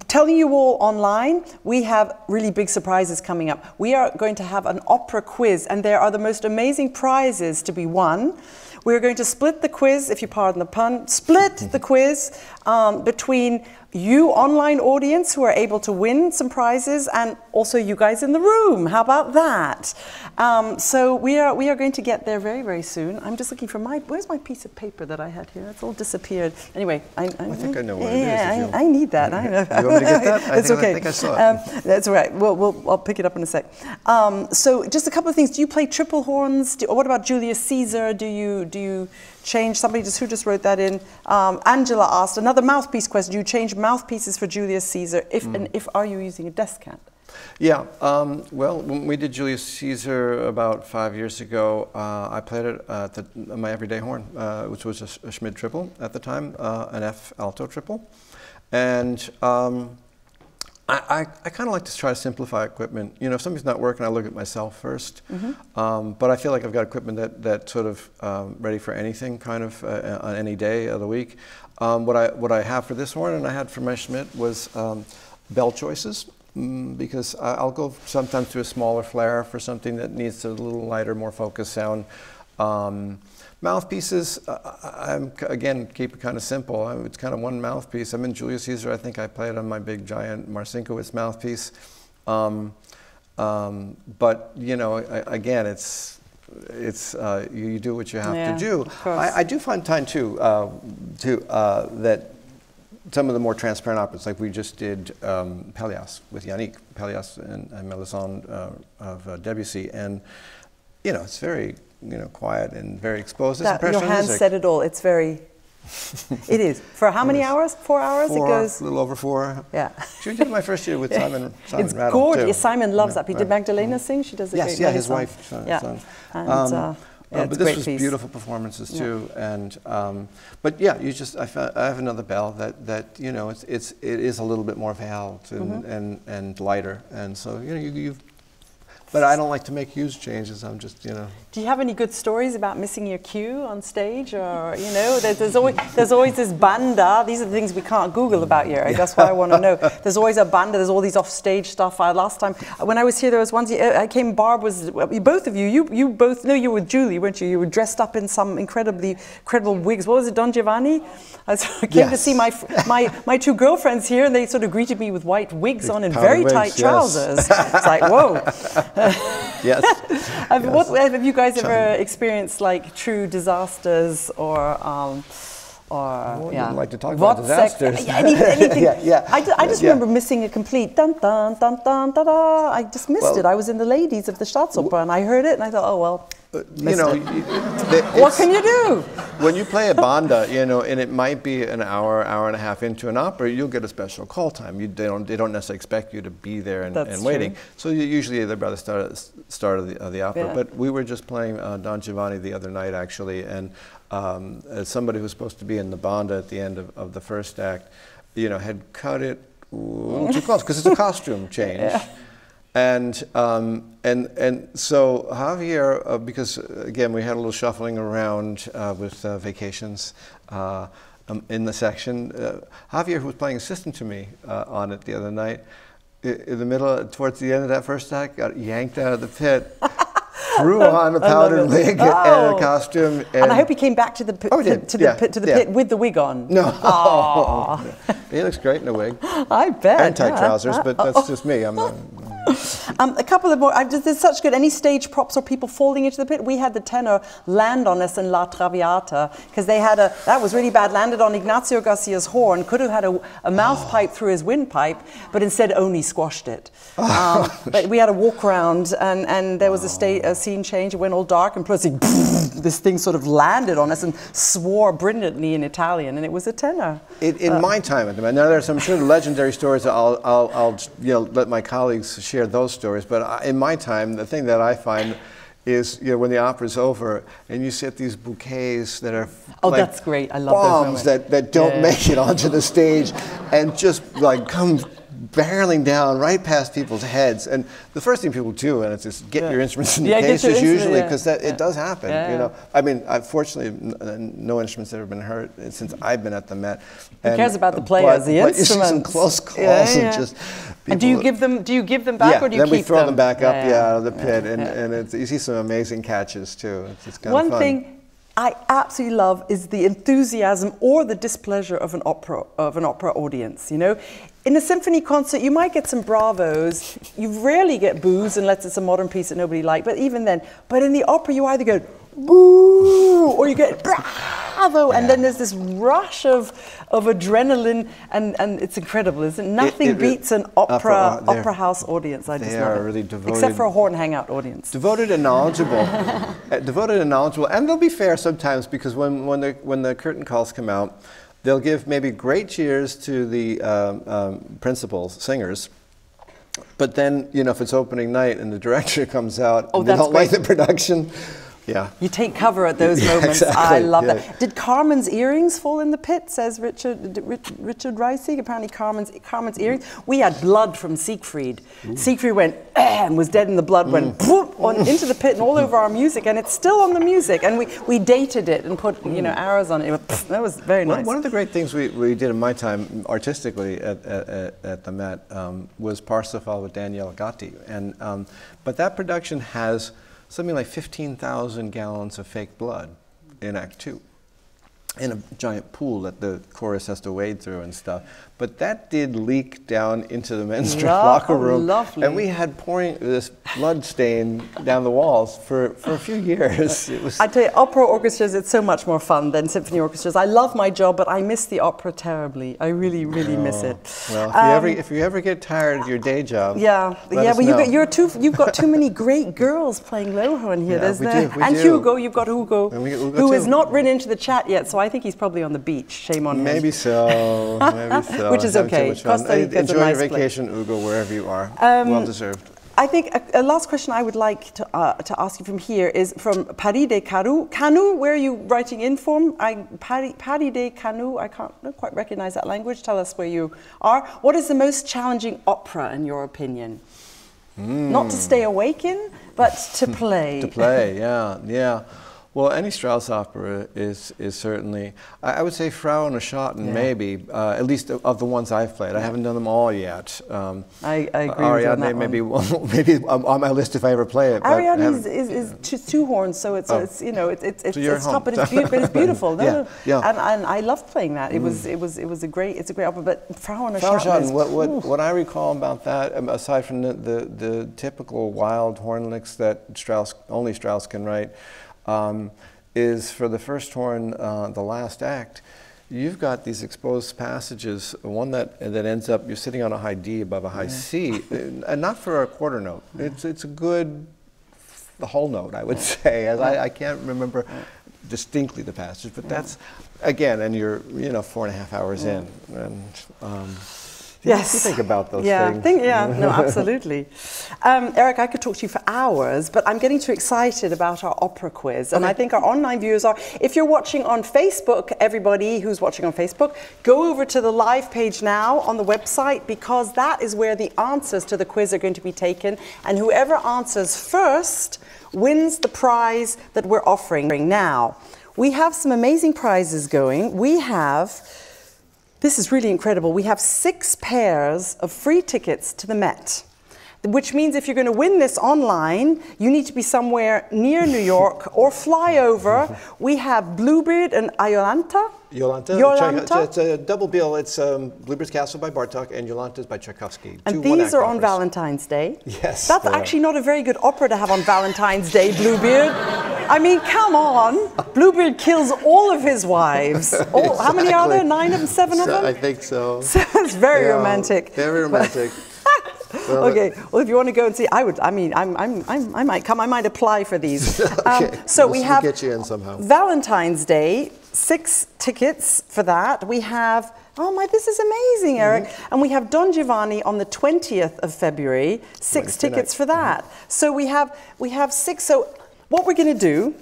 Telling you all online, we have really big surprises coming up. We are going to have an opera quiz, and there are the most amazing prizes to be won. We're going to split the quiz, if you pardon the pun, split the quiz between you online audience who are able to win some prizes and also you guys in the room. How about that? So we are going to get there very, very soon. I'm just looking for where's my piece of paper that I had here? It's all disappeared. Anyway, I think I know what it is. I need that. I know. You want me to get that? It's okay. I think I saw it. That's all right. I'll pick it up in a sec. So just a couple of things. Do you play triple horns? What about Julius Caesar? Do you change? Who just wrote that in? Angela asked another mouthpiece question. Do you change mouthpieces for Julius Caesar? And if are you using a descant? Yeah. Well, when we did Julius Caesar about 5 years ago, I played it at my everyday horn, which was a Schmid triple at the time, an F alto triple, and I kind of like to try to simplify equipment. You know, if something's not working, I look at myself first. But I feel like I've got equipment that's sort of ready for anything, kind of on any day of the week. What I have for this horn and I had for my Schmidt was bell choices, because I'll go sometimes to a smaller flare for something that needs a little lighter, more focused sound. Mouthpieces, again, keep it kind of simple. It's kind of one mouthpiece. I'm in Julius Caesar. I think I played on my big giant Marcinkowitz mouthpiece. But you know, again, you do what you have to do. I do find time too that some of the more transparent operas, like we just did Pelléas with Yannick, Pelléas and Melisande of Debussy, and you know, it's very quiet and very exposed. Your hands said it all. It's very. It is. For how many hours? 4 hours? It goes. A little over 4. Yeah. She did my first year with Simon It's Rattle, gorgeous. too. Simon loves that. Did Magdalena sing? She does a great. Yeah, his wife. Yeah. And, but this was beautiful performances too, and but yeah, I have another bell that you know it is a little bit more veiled and lighter, and so you've. But I don't like to make huge changes. I'm just, Do you have any good stories about missing your cue on stage, or there's always this banda. These are the things we can't Google about here. That's why I want to know. There's always a banda. There's all these off-stage stuff. Last time when I was here, there was one. I came. Barb was. Both of you. You both. No, you were with Julie, weren't you? You were dressed up in some incredible wigs. What was it, Don Giovanni? I came to see my two girlfriends here, and they sort of greeted me with white wigs on and very tight trousers. It's like, whoa. Yes. Have you guys ever experienced like true disasters or? I Yeah. wouldn't like to talk about disasters. Anything. Yeah. I just remember missing a complete dun dun dun dun da da. I just missed it. I was in the ladies of the Staatsoper and I heard it and I thought, oh well. You know, What can you do? When you play a banda, you know, and it might be an hour, hour and a half into an opera, you'll get a special call time. They don't necessarily expect you to be there and waiting. So usually they're by the start of the opera. Yeah. But we were just playing Don Giovanni the other night, actually, and somebody who was supposed to be in the banda at the end of the first act, you know, had cut it a little too close because it's a costume change. Yeah. And so Javier, because again we had a little shuffling around with vacations in the section, Javier, who was playing assistant to me on it the other night, in the middle, towards the end of that first act, got yanked out of the pit, threw on a powdered wig and a costume. And I hope he came back to the pit, pit with the wig on. No. He looks great in a wig. I bet. And tight trousers, but that's just me. I'm not. A couple of more. There's such good. Any stage props or people falling into the pit? We had the tenor land on us in La Traviata because they had that was really bad. Landed on Ignacio Garcia's horn. Could have had a mouth pipe through his windpipe, but instead only squashed it. But we had a walk around and there was a scene change. It went all dark and plus this thing sort of landed on us and swore brilliantly in Italian, and it was a tenor. In my time at the Met, now there's some sure legendary stories. I'll let my colleagues share those stories. But in my time, the thing that I find is when the opera's over and you see these bouquets that are that's great. I love bombs those that don't make it onto the stage and just like come barreling down right past people's heads. And the first thing people do, and it's just get your instruments in the cases usually, because it does happen. You know, I mean, fortunately, no instruments have ever been hurt since I've been at the Met. Who cares about the players, the instruments? You see some close calls and just. And do you give them back or do you keep them? Then we throw them back up out of the pit, and you see some amazing catches too. It's kind of fun. One thing I absolutely love is the enthusiasm or the displeasure of an opera audience. You know, in a symphony concert, you might get some bravos. You rarely get boos unless it's a modern piece that nobody likes. But even then, in the opera, you either go boo or you get bravo, and then there's this rush of adrenaline, and it's incredible, isn't it? Nothing beats an opera house audience. I just love it. Really devoted, except for a Horn Hangout audience. Devoted and knowledgeable, and they'll be fair sometimes because when the curtain calls come out, they'll give maybe great cheers to the principal singers. But then, if it's opening night and the director comes out and they don't like the production, you take cover at those moments. Exactly. I love that. Did Carmen's earrings fall in the pit, says Richard Ralske? Apparently Carmen's earrings. We had blood from Siegfried. Ooh. Siegfried went, and was dead, and the blood went into the pit and all over our music, and it's still on the music. And we dated it and put arrows on it. That was very nice. One of the great things we did in my time artistically at the Met was Parsifal with Daniele Gatti. And, but that production has something like 15,000 gallons of fake blood in Act 2 in a giant pool that the chorus has to wade through and stuff. But that did leak down into the men's locker room. Lovely. And we had pouring this blood stain down the walls for a few years. It was. I tell you, opera orchestras, it's so much more fun than symphony orchestras. I love my job, but I miss the opera terribly. I really, really miss it. Well, if you ever get tired of your day job, you've got too many great girls playing Lohorn here, isn't there? And Hugo, you've got Hugo, who is not written into the chat yet, so I think he's probably on the beach. Shame on him. Maybe so. Maybe so. Which is okay. Enjoy your vacation, Hugo, wherever you are. Well deserved. I think a last question I would like to ask you from here is from Paris de Canu. Canu, where are you writing in from? Paris de Canu, I don't quite recognize that language. Tell us where you are. What is the most challenging opera, in your opinion? Not to stay awake in, but to play. To play, yeah. Well, any Strauss opera is certainly, I would say Frau und Schatten, maybe, at least of the ones I've played. I haven't done them all yet. I agree Ariadne with that maybe, one. maybe on my list if I ever play it. Ariadne is two horns, so it's you know it's tough, but it's beautiful. And I love playing that. It's a great opera. But Frau und Schatten. What I recall about that, aside from the typical wild horn licks that only Strauss can write, is for the first horn, the last act, you've got these exposed passages, one that ends up, you're sitting on a high D above a high C, and not for a quarter note. It's a good, the whole note, I would say. As I can't remember distinctly the passage, but that's, again, and you're 4.5 hours in. And, yes. You think about those things. No, absolutely. Erik, I could talk to you for hours, but I'm getting too excited about our opera quiz. And I think our online viewers are. If you're watching on Facebook, everybody who's watching on Facebook, go over to the live page now on the website, because that is where the answers to the quiz are going to be taken. And whoever answers first wins the prize that we're offering now. We have some amazing prizes going. We have... This is really incredible. We have 6 pairs of free tickets to the Met, which means if you're going to win this online, you need to be somewhere near New York or fly over. We have Bluebeard and Iolanta. Yolanta. It's a double bill. It's Bluebeard's Castle by Bartók and Yolanta's by Tchaikovsky. And these are on Valentine's Day. Yes. That's actually not a very good opera to have on Valentine's Day, Bluebeard. I mean, come on. Bluebeard kills all of his wives. Exactly. How many are there? 9 of them? 7 of them? I think so. So it's very romantic. Very romantic. Well, okay. Well, if you want to go and see, I might come. I might apply for these. Okay. So we have get you in somehow. Valentine's Day, 6 tickets for that. We have. Oh my! This is amazing, Erik. And we have Don Giovanni on the 20th of February. 6 tickets for that. So we have 6. So what we're going to do,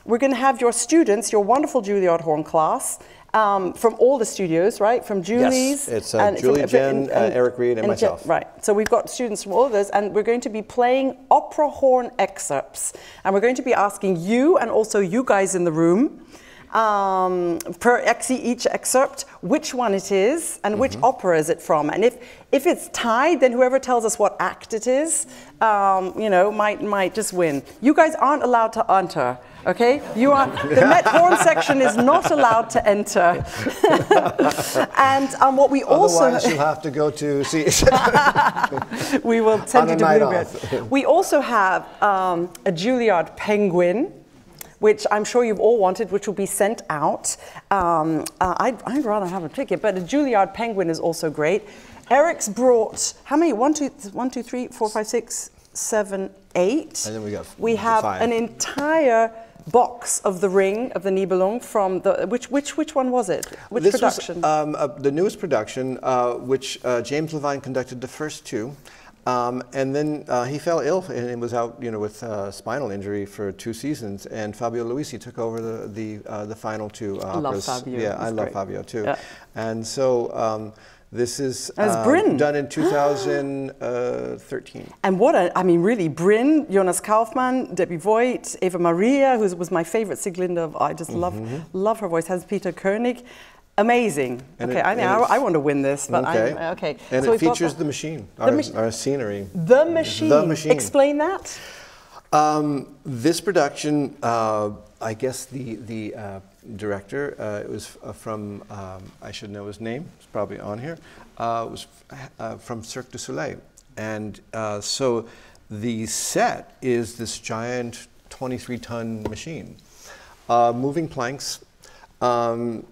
we're going to have your students, your wonderful Juilliard horn class. From all the studios, right? From Julie's. Yes, it's Julie, Jen, Erik Reed, and myself. Right. So we've got students from all of those, and we're going to be playing opera horn excerpts. And we're going to be asking you, and also you guys in the room, per each excerpt, which one it is, and which opera is it from. And if it's tied, then whoever tells us what act it is, might just win. You guys aren't allowed to enter. Okay, the Met horn section is not allowed to enter. And what we also otherwise you'll have to go to see. We will send you to Bluebeard. We also have a Juilliard Penguin, which I'm sure you've all wanted, which will be sent out. I'd rather have a ticket, but a Juilliard Penguin is also great. Erik's brought how many? 1, 2, 3, 4, 5, 6, 7, 8. And then we have 5. An entire box of the Ring of the Nibelung from the which one was it? Which this production? Was, the newest production, which James Levine conducted the first 2, and then he fell ill and was out, with spinal injury for 2 seasons. And Fabio Luisi took over the final 2 operas. I love Fabio. Yeah, I love Fabio too. Yeah. And so. This is done in 2013. And really, Brynn, Jonas Kaufmann, Debbie Voigt, Eva Maria, who was my favorite Sieglinde. I just love her voice. Hans-Peter Koenig. Amazing. And okay, I want to win this, but okay. And so it features the machine, our scenery. The machine. The machine. Explain that. This production, I guess the director, it was from, I should know his name, it's probably on here, was from Cirque du Soleil. And so the set is this giant 23-ton machine, moving planks, and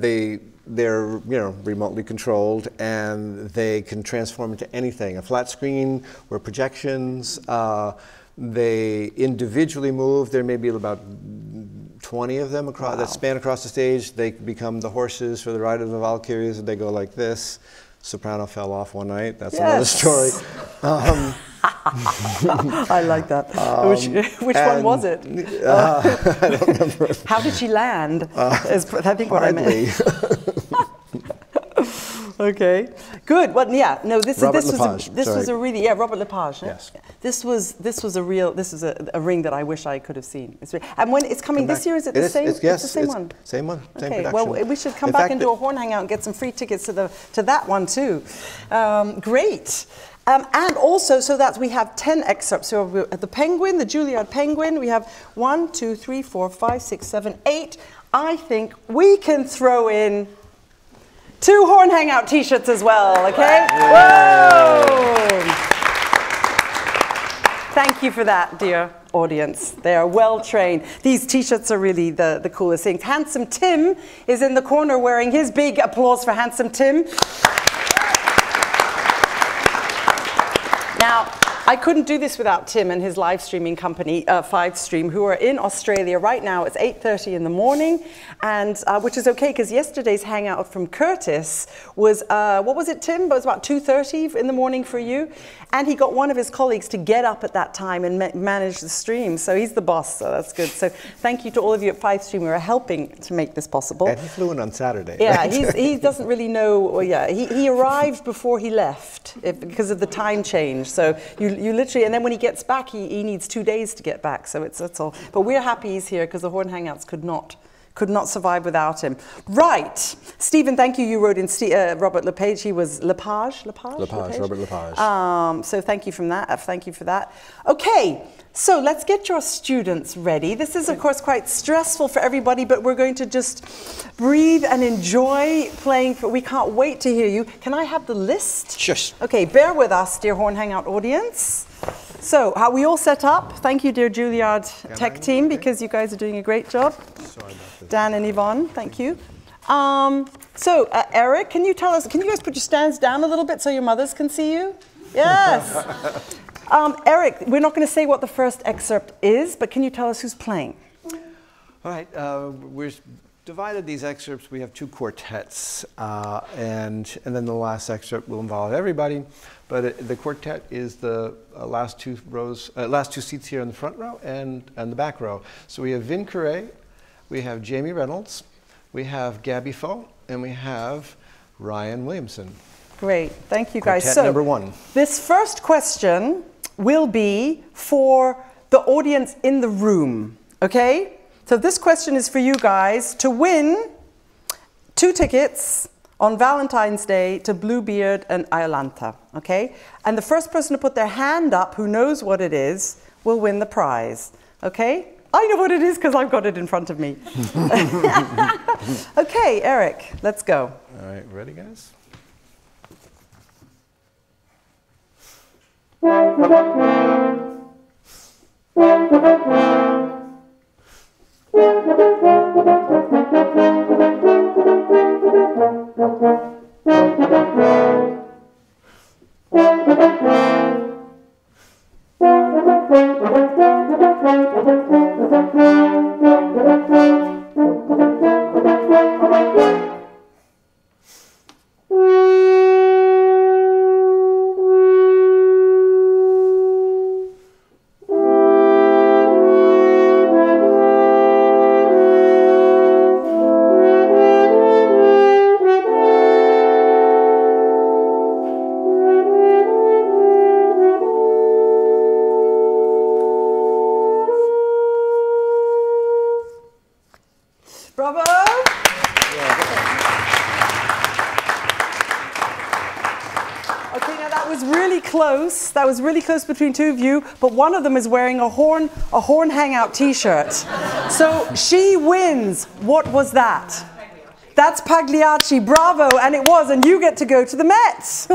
they're remotely controlled, and they can transform into anything. A flat screen or projections. They individually move. There may be about 20 of them that span across the stage. They become the horses for the Ride of the Valkyries, and they go like this. Soprano fell off one night. That's another story. I like that. Which one was it? I don't remember. How did she land? Is I think what I meant. Okay, good. Well, yeah, no, this was a really Robert Lepage. Yes. This was a ring that I wish I could have seen. And when it's coming this year, is it the same? Yes, it's the same one. Same one. Same Okay. production. Well, we should come back and do a Horn Hangout and get some free tickets to that one too. Great. And also, so that we have 10 excerpts. So at the Penguin, the Juilliard Penguin, we have 1, 2, 3, 4, 5, 6, 7, 8. I think we can throw in 2 Horn Hangout t-shirts as well, okay? Whoa! Thank you for that, dear audience. They are well trained. These t-shirts are really the coolest things. Handsome Tim is in the corner wearing his big applause for Handsome Tim. Now, I couldn't do this without Tim and his live streaming company, 5Stream, who are in Australia right now. It's 8:30 in the morning, and which is okay because yesterday's hangout from Curtis was, what was it, Tim? It was about 2:30 in the morning for you. And he got one of his colleagues to get up at that time and manage the stream. So he's the boss, so that's good. So thank you to all of you at 5Stream who are helping to make this possible. And he flew in on Saturday. Yeah, he doesn't really know. Well, yeah, he arrived before he left because of the time change. So you literally, and then when he gets back, he needs 2 days to get back. So that's all. But we're happy he's here because the Horn Hangouts could not survive without him. Right. Stephen, thank you. You wrote in Robert Lepage. He was Lepage? Robert Lepage. So thank you from that. Thank you for that. Okay. So let's get your students ready. This is, of course, quite stressful for everybody, but we're going to just breathe and enjoy playing. We can't wait to hear you. Can I have the list? Shush. Okay, bear with us, dear Horn Hangout audience. So, are we all set up? Thank you, dear Juilliard tech team, because you guys are doing a great job. Sorry about this. Dan and Yvonne, thank you. Erik, can you tell us, can you guys put your stands down a little bit so your mothers can see you? Yes. Erik, we're not going to say what the first excerpt is, but can you tell us who's playing? All right, we've divided these excerpts. We have 2 quartets, and then the last excerpt will involve everybody. But the quartet is the last 2 rows, last 2 seats here in the front row and the back row. So we have Vin Curé, we have Jamie Reynolds, we have Gabby Foe, and we have Ryan Williamson. Great, thank you guys. Quartet so number 1. This first question will be for the audience in the room, okay? So this question is for you guys to win 2 tickets on Valentine's Day to Bluebeard and Iolantha, okay? And the first person to put their hand up who knows what it is will win the prize, okay? I know what it is because I've got it in front of me. Okay, Erik, let's go. All right, ready, guys? Bravo! Okay, now that was really close. That was really close between 2 of you, but one of them is wearing a Horn Hangout t-shirt. So she wins. What was that? That's Pagliacci. Bravo, and it was, and you get to go to the Mets.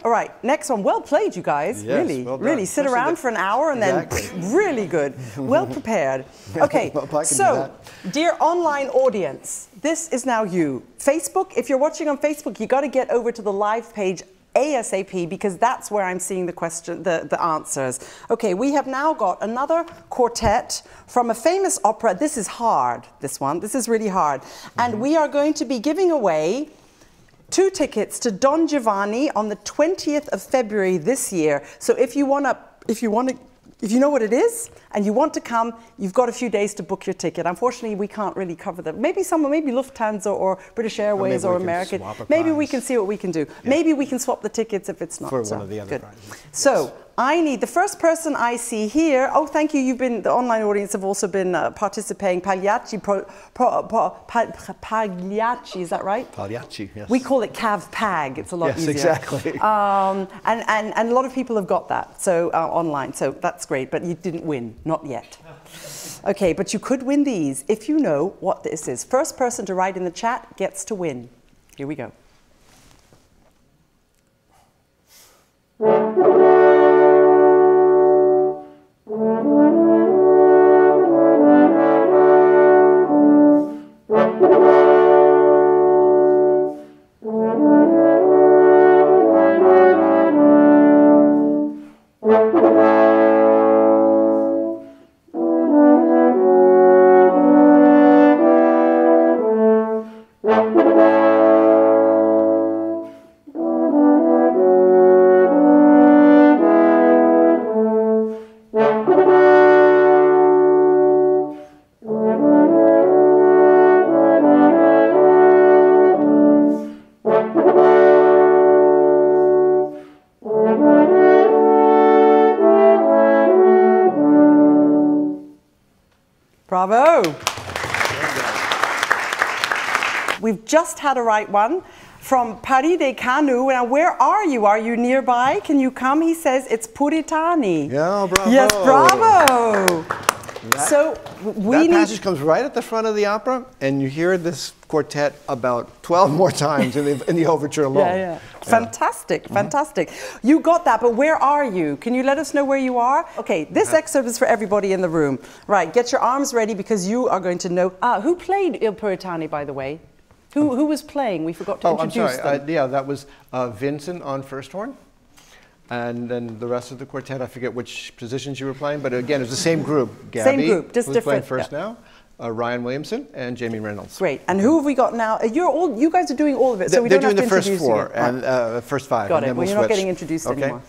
All right, next one. Well played, you guys. Yes, really, well done. really. Sit Especially around for an hour and Exactly. then really good. Well prepared. Okay, Well, I can do so, that. dear online audience, this is now you. Facebook, if you're watching on Facebook, you got to get over to the live page ASAP because that's where I'm seeing the question, the answers. Okay, we have now got another quartet from a famous opera. This is hard, this one. This is really hard. And we are going to be giving away 2 tickets to Don Giovanni on the 20th of February this year. So if you know what it is and you want to come, you've got a few days to book your ticket. Unfortunately, we can't really cover that. Maybe Lufthansa or British Airways or American. Maybe we can see what we can do. Yeah. Maybe we can swap the tickets if it's not. For one of the other prizes. So I need the first person I see here. Oh, thank you. You've been, the online audience have also been participating. Pagliacci, Pagliacci, is that right? Pagliacci, yes. We call it Cav Pag. It's a lot easier. Yes, exactly. And a lot of people have got that, so online. So that's great, but you didn't win, not yet. Okay, but you could win these if you know what this is. First person to write in the chat gets to win. Here we go. Bravo. We've just had a right one from Paris de Canu. Now, where are you? Are you nearby? Can you come? He says it's Puritani. Yeah, bravo. Yes, bravo. So that passage comes right at the front of the opera, and you hear this quartet about 12 more times in the overture alone. Yeah. Fantastic, fantastic. You got that, but where are you? Can you let us know where you are? Okay, this excerpt is for everybody in the room. Right, get your arms ready because you are going to know. Who played Il Puritani, by the way? Who was playing? We forgot to introduce them. Yeah, that was Vincent on first horn. And then the rest of the quartet, I forget which positions you were playing, but again, it's the same group. Gabby, same group, just who's different. playing first now. Ryan Williamson and Jamie Reynolds. Great. And who have we got now? You guys are doing all of it, so we don't have to introduce you. They're doing the first four and first five. Got and it. then Well, we'll you're not switch. getting introduced anymore.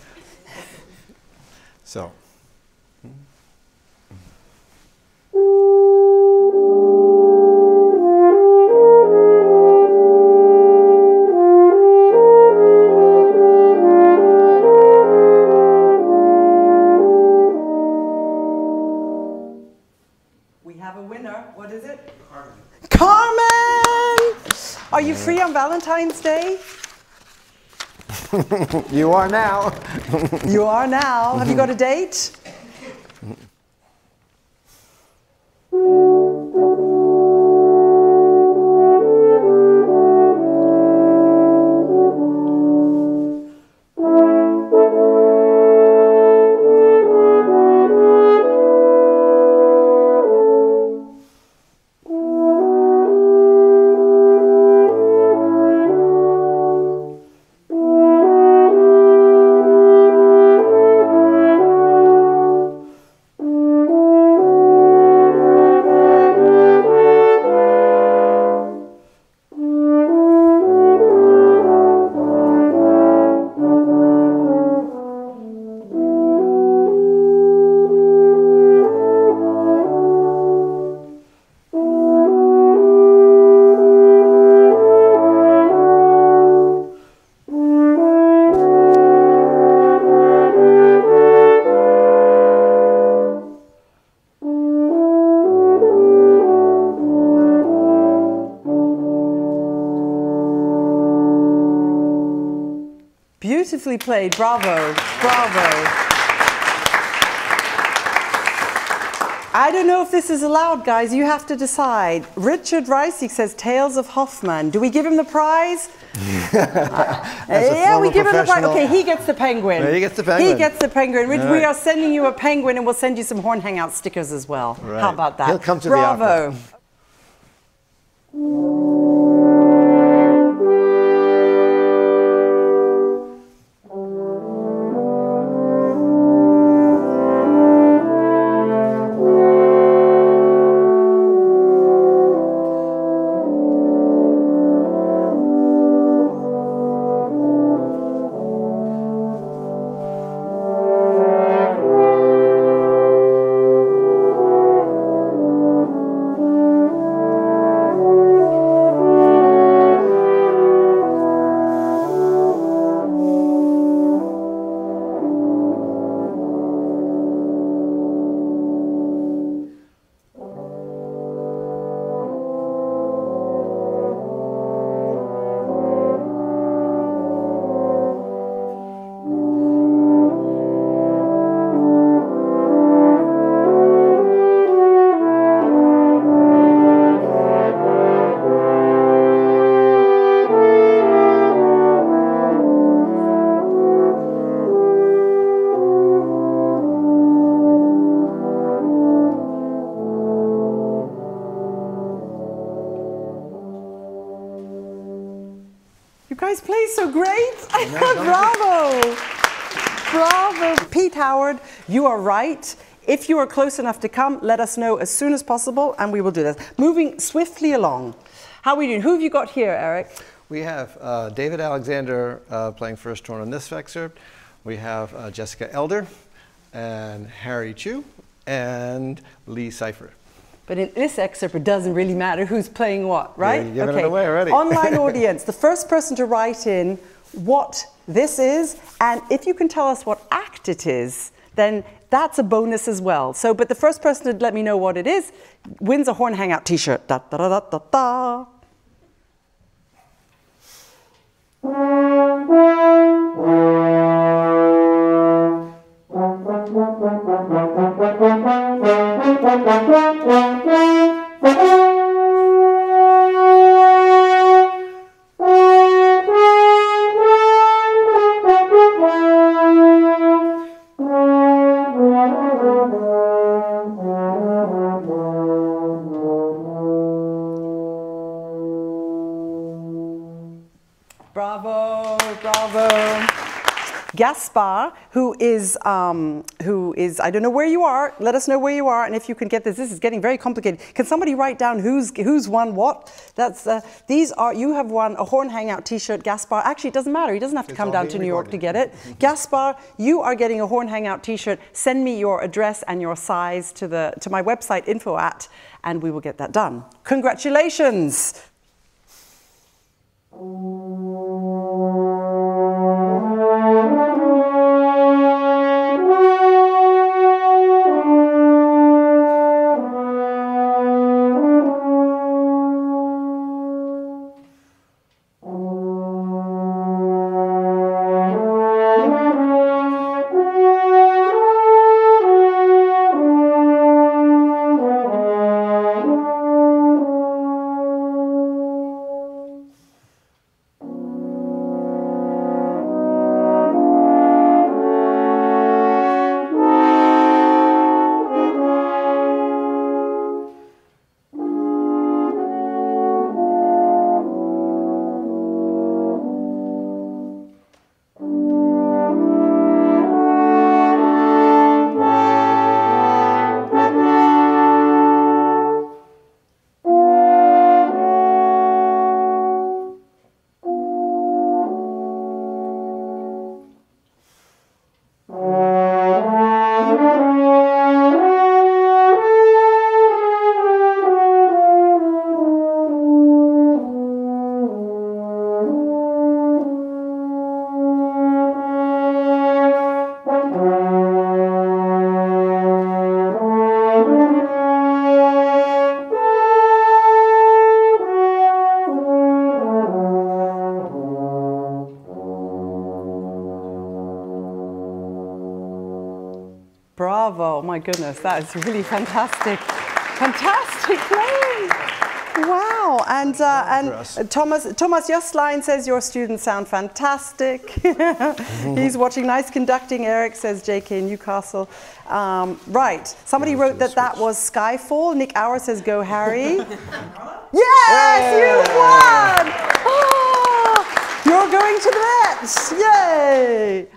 So. What is it? Carmen! Are you free on Valentine's Day? You are now. You are now. Have you got a date? Beautifully played. Bravo. Bravo. I don't know if this is allowed, guys. You have to decide. Richard Reisig says Tales of Hoffmann. Do we give him the prize? Yeah, we give him the prize. Okay, he gets the penguin. Yeah, he gets the penguin. He gets the penguin. Rich, All we right. are sending you a penguin, and we'll send you some Horn Hangout stickers as well. Right. How about that? He'll come to Bravo. the opera. guys play so great. Bravo. Bravo. Pete Howard, you are right. If you are close enough to come, let us know as soon as possible, and we will do this. Moving swiftly along. How are we doing? Who have you got here, Erik? We have David Alexander playing first horn on this excerpt. We have Jessica Elder and Harry Chu and Lee Cipher. But in this excerpt, it doesn't really matter who's playing what, right? Yeah, you're giving it away already. Online audience, the first person to write in what this is, and if you can tell us what act it is, then that's a bonus as well. So, but the first person to let me know what it is wins a Horn Hangout t-shirt. Da, da, da, da, da. Bravo, bravo. Gaspar, who is, I don't know where you are, let us know where you are, and if you can get this is getting very complicated. Can somebody write down who's won what? That's, you have won a Horn Hangout t-shirt, Gaspar. Actually, it doesn't matter, he doesn't have to come down to New York to get it. Gaspar, you are getting a Horn Hangout t-shirt. Send me your address and your size to my website, info@, and we will get that done. Congratulations. Bravo, my goodness, that is really fantastic. Fantastic playing. Wow, and Thomas Justlein says your students sound fantastic. He's watching. Nice conducting, Erik, says JK Newcastle. Right, somebody wrote that was Skyfall. Nick Auer says go Harry. Yes, you won! Oh, you're going to the Mets, yay!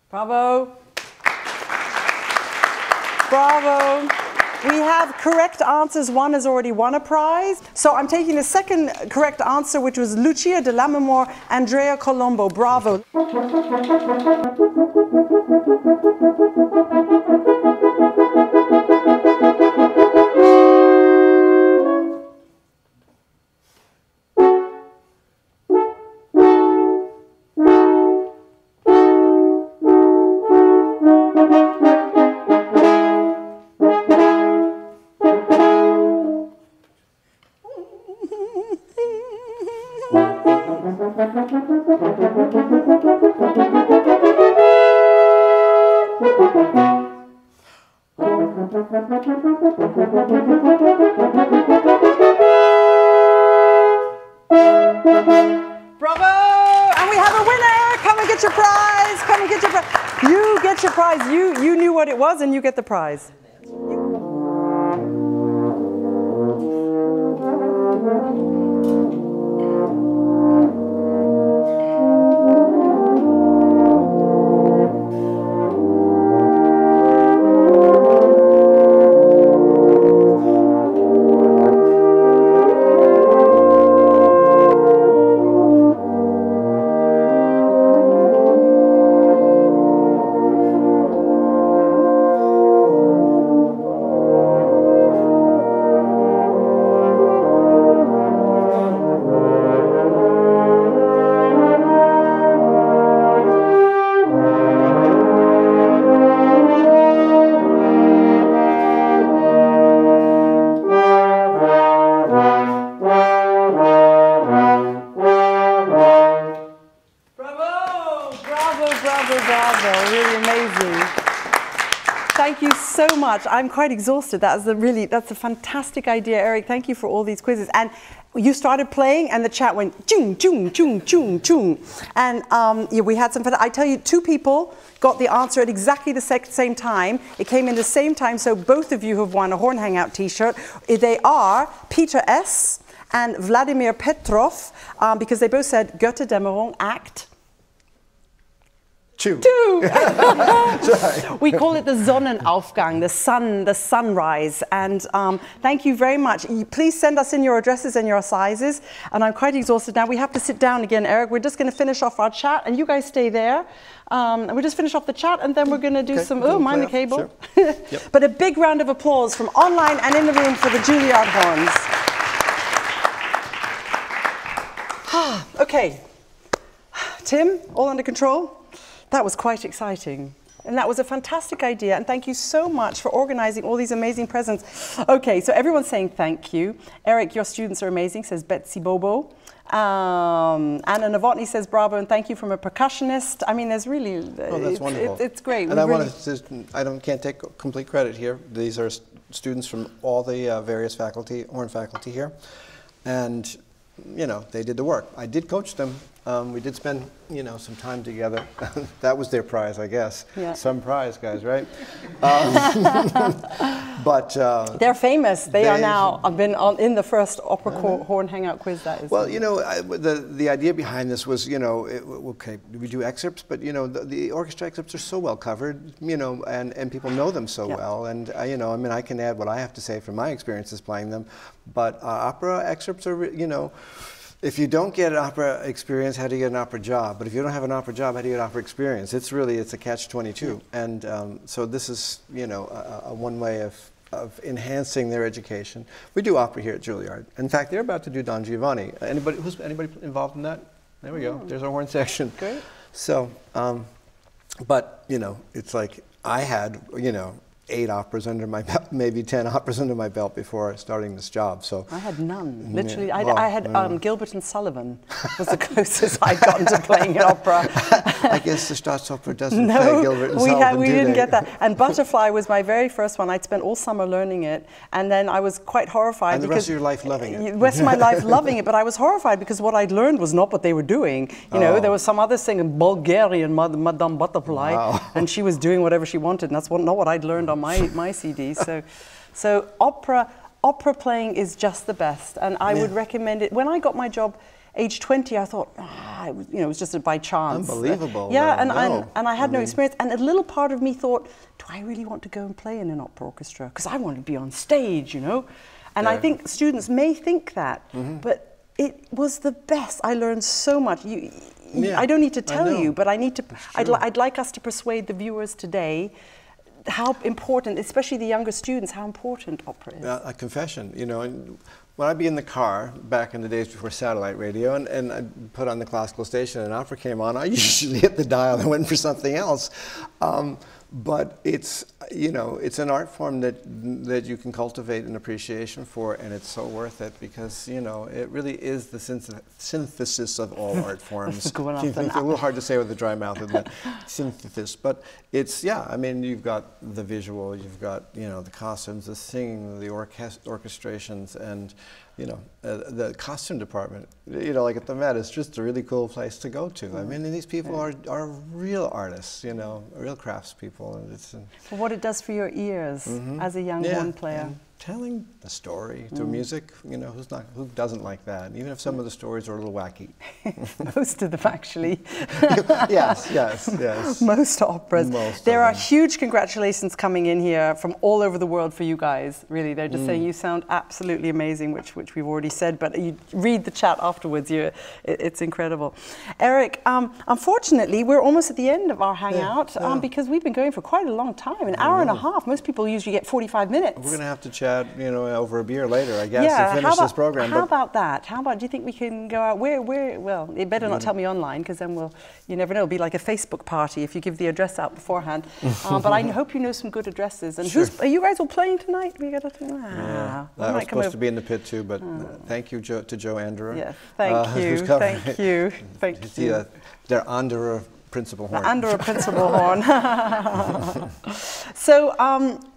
Bravo. Bravo. We have correct answers. One has already won a prize. So I'm taking the second correct answer, which was Lucia de Lammermoor, Andrea Colombo. Bravo. Bravo! And we have a winner! Come and get your prize! Come and get your prize! You get your prize. You knew what it was and you get the prize. Thank you so much. I'm quite exhausted. That's a fantastic idea, Erik. Thank you for all these quizzes. And you started playing and the chat went chung, chung, chung, chung, chung. And yeah, we had some fun. I tell you, 2 people got the answer at exactly the same time. It came in the same time, so both of you have won a Horn Hangout t-shirt. They are Peter S. and Vladimir Petrov, because they both said Götterdämmerung, act 2. We call it the Sonnenaufgang, the sunrise. And thank you very much. Please send us in your addresses and your sizes. And I'm quite exhausted now. We have to sit down again, Erik. We're just going to finish off our chat, and you guys stay there. And we'll just finish off the chat, and then we're going to do some. Oh, mind the cable. Sure. Yep. But a big round of applause from online and in the room for the Juilliard horns. Okay, Tim, all under control? That was quite exciting. And that was a fantastic idea. And thank you so much for organizing all these amazing presents. Okay, so everyone's saying thank you. Erik, your students are amazing, says Betsy Bobo. Anna Novotny says bravo and thank you from a percussionist. I mean, there's really, oh, that's wonderful. It's great. And can't take complete credit here. These are students from all the various faculty, horn faculty here. And you know, they did the work. I did coach them. We did spend, you know, some time together. That was their prize, I guess. Yeah. Some prize, guys, right? But they're famous. They are now been in the first opera horn hangout quiz. That is. Well, you know, the idea behind this was, you know, okay, we do excerpts, but you know, the orchestra excerpts are so well covered, you know, and people know them so well, and you know, I mean, I can add what I have to say from my experiences playing them, but opera excerpts are, you know. If you don't get an opera experience, how do you get an opera job? But if you don't have an opera job, how do you get opera experience? It's a catch-22. And so this is, you know, one way of enhancing their education. We do opera here at Juilliard. In fact, they're about to do Don Giovanni. Anybody involved in that? There we go. There's our horn section. Great. So, but, you know, it's like I had, you know, 8 operas under my belt, maybe 10 operas under my belt before starting this job. So I had none. Literally, yeah. I had Gilbert and Sullivan was the closest I'd gotten to playing an opera. I guess the Staatsopera doesn't play Gilbert and Sullivan. We didn't get that. And Butterfly was my very first one. I'd spent all summer learning it, and then I was quite horrified. And the rest of your life loving it. The rest of my life loving it, but I was horrified because what I'd learned was not what they were doing. You know, there was some other singing Bulgarian Madame Butterfly, and she was doing whatever she wanted, and that's not what I'd learned on my CD. So opera playing is just the best, and I would recommend it. When I got my job age 20, I thought, it was just by chance. Unbelievable. Yeah, and I had no experience. And a little part of me thought, do I really want to go and play in an opera orchestra? Because I want to be on stage, And I think students may think that, but it was the best. I learned so much. I don't need to tell you, but I'd like us to persuade the viewers today how important, especially the younger students, how important opera is. A confession, when I'd be in the car back in the days before satellite radio, and I'd put on the classical station and opera came on, I usually hit the dial and went for something else. But it's an art form that you can cultivate an appreciation for, and it's so worth it because it really is the synthesis of all art forms. It's a little hard to say with a dry mouth, isn't it? Synthesis, but it's you've got the visual, you've got the costumes, the singing, the orchestrations, and the costume department, like at the Met, is just a really cool place to go to. I mean, these people are real artists, real craftspeople. And it's for what it does for your ears as a young horn player. And telling the story through music, who doesn't like that? Even if some of the stories are a little wacky. Most of them, actually. yes. Most operas. There are huge congratulations coming in here from all over the world for you guys. Really, they're just saying you sound absolutely amazing, which we've already said. But you read the chat afterwards. It's incredible. Erik, unfortunately, we're almost at the end of our hangout because we've been going for quite a long time, an hour and a half. Most people usually get 45 minutes. We're going to have to chat, over a beer later, I guess, to finish this program. How about that? Do you think we can go out? Well, you better not tell me online, because then you never know. It'll be like a Facebook party if you give the address out beforehand. But I hope you know some good addresses. And are you guys all playing tonight? We got to think. I was supposed to be in the pit too, but thank you to Joe Anderer. Yes, thank you. They're Anderer Principal Horn. Under a Principal Horn. So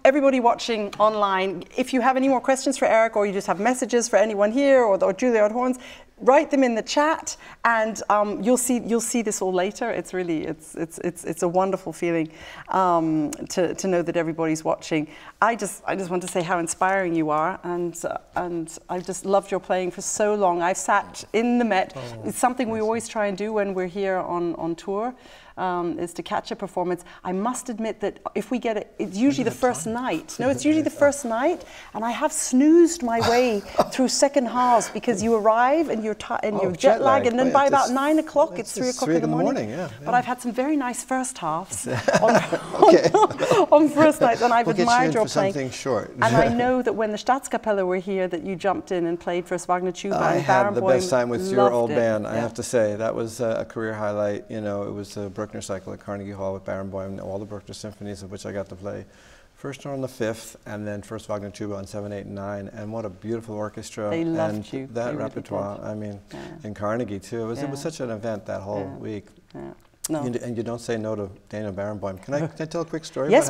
everybody watching online, if you have any more questions for Erik, or you just have messages for anyone here or Juilliard Horns, write them in the chat, and you'll see this all later. It's really it's a wonderful feeling to know that everybody's watching. I just want to say how inspiring you are, and I've just loved your playing for so long. I've sat in the Met. It's something we always try and do when we're here on tour. Is to catch a performance. I must admit that if we get it, it's usually the first night. No, it's usually the first night, and I have snoozed my way through second halves because you arrive and you're jet lag, and then by about 9 o'clock, it's 3 o'clock in the morning. But I've had some very nice first halves on first nights, and I've admired your playing. Something short. And I know that when the Staatskapelle were here, that you jumped in and played first Wagner Tuba. I had the best time with your old band. I have to say that was a career highlight. It was a Bruckner cycle at Carnegie Hall with Barenboim, all the Bruckner symphonies of which I got to play. First on the 5th, and then first Wagner Tuba on 7, 8, and 9, and what a beautiful orchestra. They loved you. That repertoire, I mean, in Carnegie too. It was such an event that whole week. No. And you don't say no to Daniel Barenboim. Can I tell a quick story? Yes,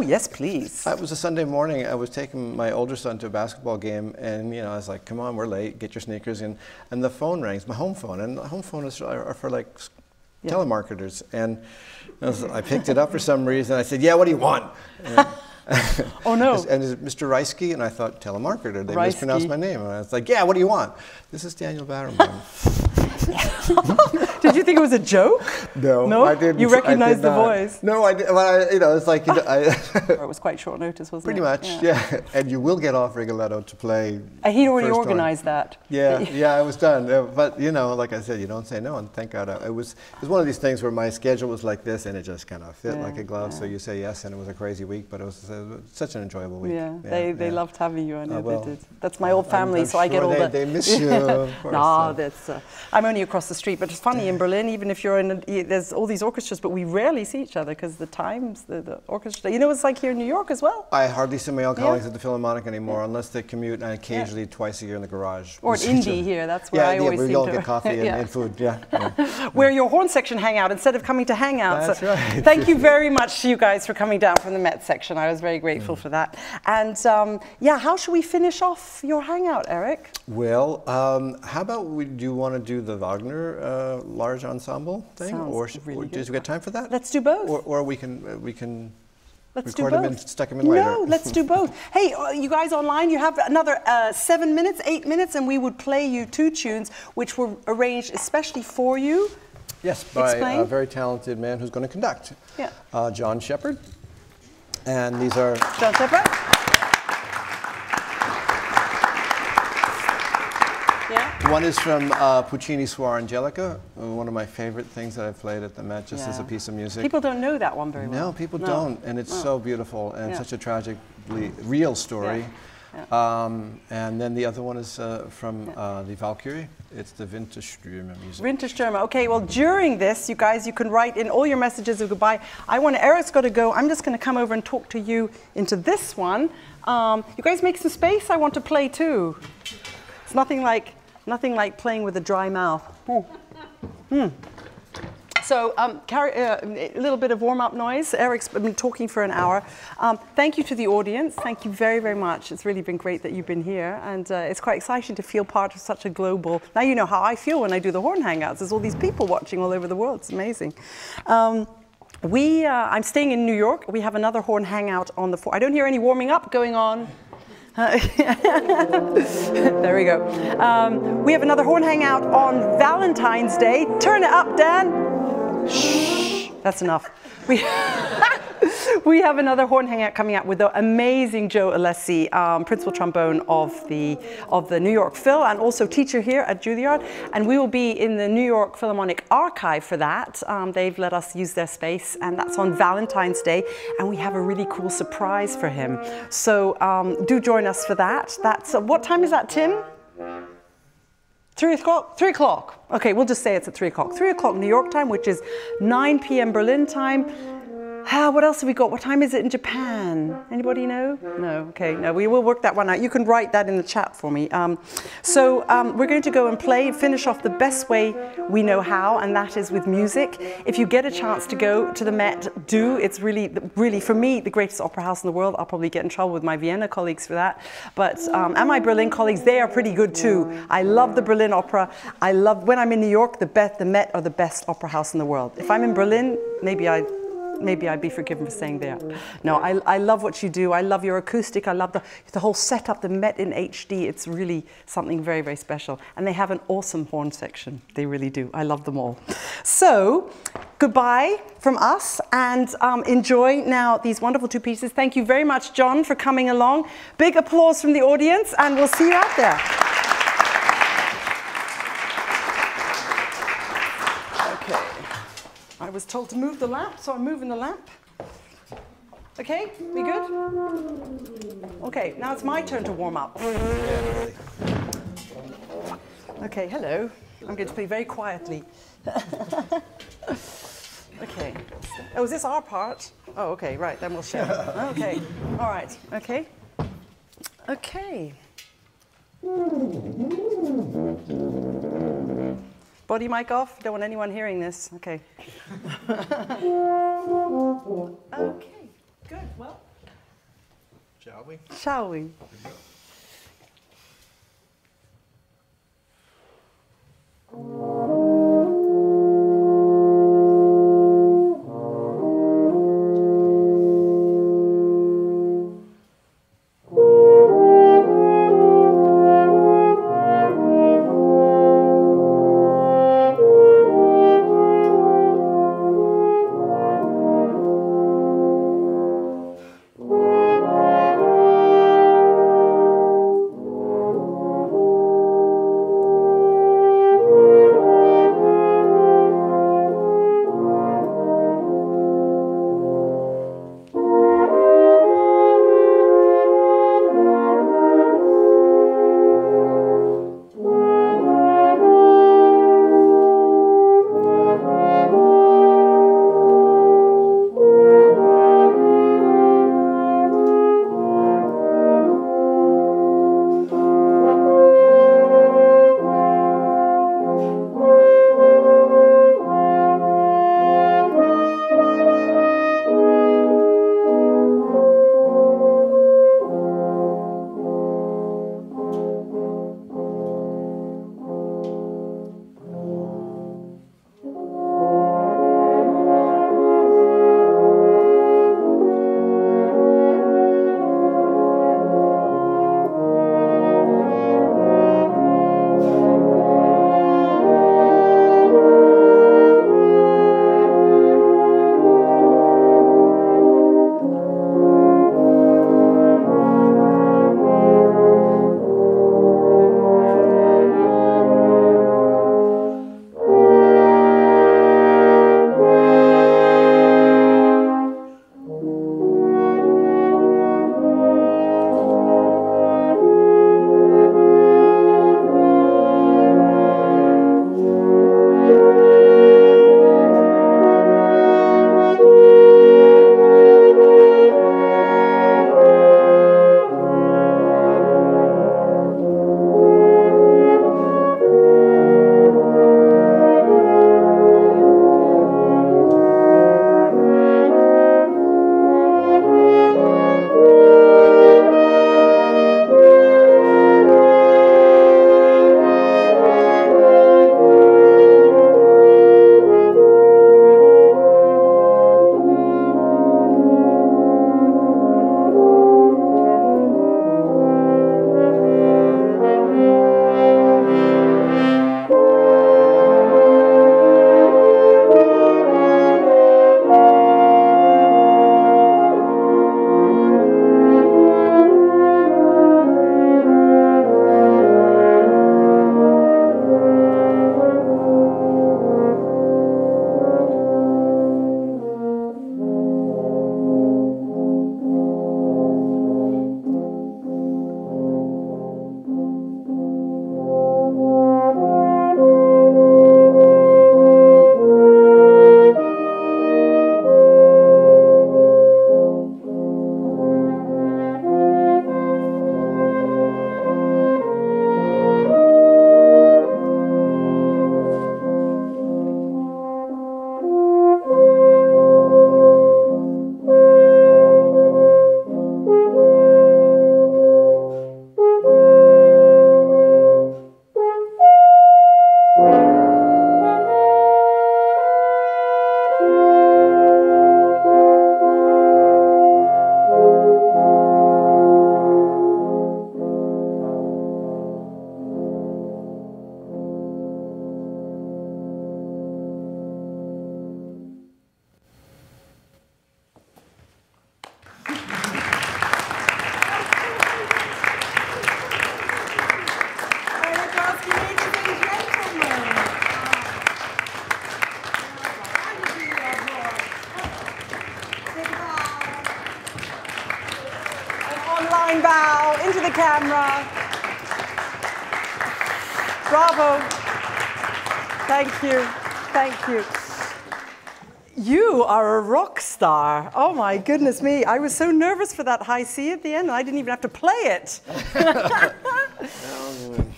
yes, please. It was a Sunday morning. I was taking my older son to a basketball game, and I was like, "Come on, we're late. Get your sneakers in." And the phone rings, my home phone, and the home phone are for like telemarketers. And I picked it up for some reason. I said, "Yeah, what do you want?" Oh no! And is it Mr. Ralske? And I thought telemarketer. They mispronounced my name. And I was like, "Yeah, what do you want?" "This is Daniel Barenboim." Did you think it was a joke? No, I didn't. You recognized the voice? No, I did. Well, it's like or it was quite short notice, wasn't pretty it? Pretty much, yeah. And you will get off Rigoletto to play. He'd already organized that. Yeah, I was done. But like I said, you don't say no, and thank God. It was one of these things where my schedule was like this, and it just kind of fit like a glove. So you say yes, and it was a crazy week, but it was such an enjoyable week. Yeah, they loved having you. I know they did. That's my old family, so I get all that. They miss you. Of course, no, that's. I'm only across the street, but it's funny in Berlin. Even if you're there's all these orchestras, but we rarely see each other because the times, the orchestra. It's like here in New York as well. I hardly see my old colleagues at the Philharmonic anymore, unless they commute, and occasionally twice a year in the garage. Or at Indy here. That's where I always seem to. We all get coffee and food. Where your horn section hang out instead of coming to Hangouts. That's right. Thank you very much to you guys for coming down from the Met section. I was very grateful for that. And how should we finish off your hangout, Erik? Well, how about do you want to do the Wagner large ensemble thing, or do we get time for that? Let's do both. Or we can Let's do record them both. and stick them in later. No, let's do both. Hey, you guys online, you have another 7 minutes, 8 minutes, and we would play you 2 tunes which were arranged especially for you. Yes, by Explain. a very talented man who's going to conduct. Yeah. John Shepard. And these are... John Shepard. Yeah. One is from Puccini's Suor Angelica, one of my favorite things that I've played at the Met, just as a piece of music. People don't know that one very well. No, people don't, and it's so beautiful and such a tragically real story. Yeah. Yeah. And then the other one is from the Valkyrie. It's the Winterstürme music. Winterstürme. Okay, well, during this, you guys, you can write in all your messages of goodbye. Eric's got to go. I'm just going to come over and talk to you into this one. You guys make some space. I want to play too. It's nothing like playing with a dry mouth. So a little bit of warm-up noise. Eric's been talking for an hour. Thank you to the audience. Thank you very, very much. It's really been great that you've been here. And it's quite exciting to feel part of such a global... Now you know how I feel when I do the Horn Hangouts. There's all these people watching all over the world. It's amazing. I'm staying in New York. We have another Horn Hangout on the 4th. I don't hear any warming up going on. There we go. We have another Horn Hangout on Valentine's Day. Turn it up, Dan. Shh, that's enough. We have another Horn Hangout coming out with the amazing Joe Alessi, principal trombone of the New York Phil and also teacher here at Juilliard. And we will be in the New York Philharmonic Archive for that. They've let us use their space, and that's on Valentine's Day. And we have a really cool surprise for him. So do join us for that. That's what time is that, Tim? 3 o'clock? 3 o'clock. Okay, we'll just say it's at 3 o'clock. 3 o'clock New York time, which is 9 p.m. Berlin time. What else have we got? What time is it in Japan? Anybody know? No, okay, no, we will work that one out. You can write that in the chat for me. We're going to go and finish off the best way we know how, and that is with music. If you get a chance to go to the Met, do. It's really, really, for me, the greatest opera house in the world. I'll probably get in trouble with my Vienna colleagues for that. But, and my Berlin colleagues, they are pretty good too. I love the Berlin Opera. When I'm in New York, the Met are the best opera house in the world. If I'm in Berlin, maybe I'd be forgiven for saying that. No, I love what you do. I love your acoustic. I love the whole setup, the Met in HD. It's really something very, very special. And they have an awesome horn section. They really do. I love them all. So, goodbye from us, and enjoy now these wonderful 2 pieces. Thank you very much, John, for coming along. Big applause from the audience, and we'll see you out there. I was told to move the lamp, so I'm moving the lamp. Okay, we good? Okay, now it's my turn to warm up. Okay, hello. I'm going to play very quietly. Okay. Oh, is this our part? Oh, okay, right, then we'll share. Okay, all right, okay. Okay. Body mic off? Don't want anyone hearing this. Okay. Okay, good. Well, Shall we? Shall we? bow into the camera. Bravo. Thank you. Thank you. You are a rock star. Oh my goodness me. I was so nervous for that high C at the end. I didn't even have to play it.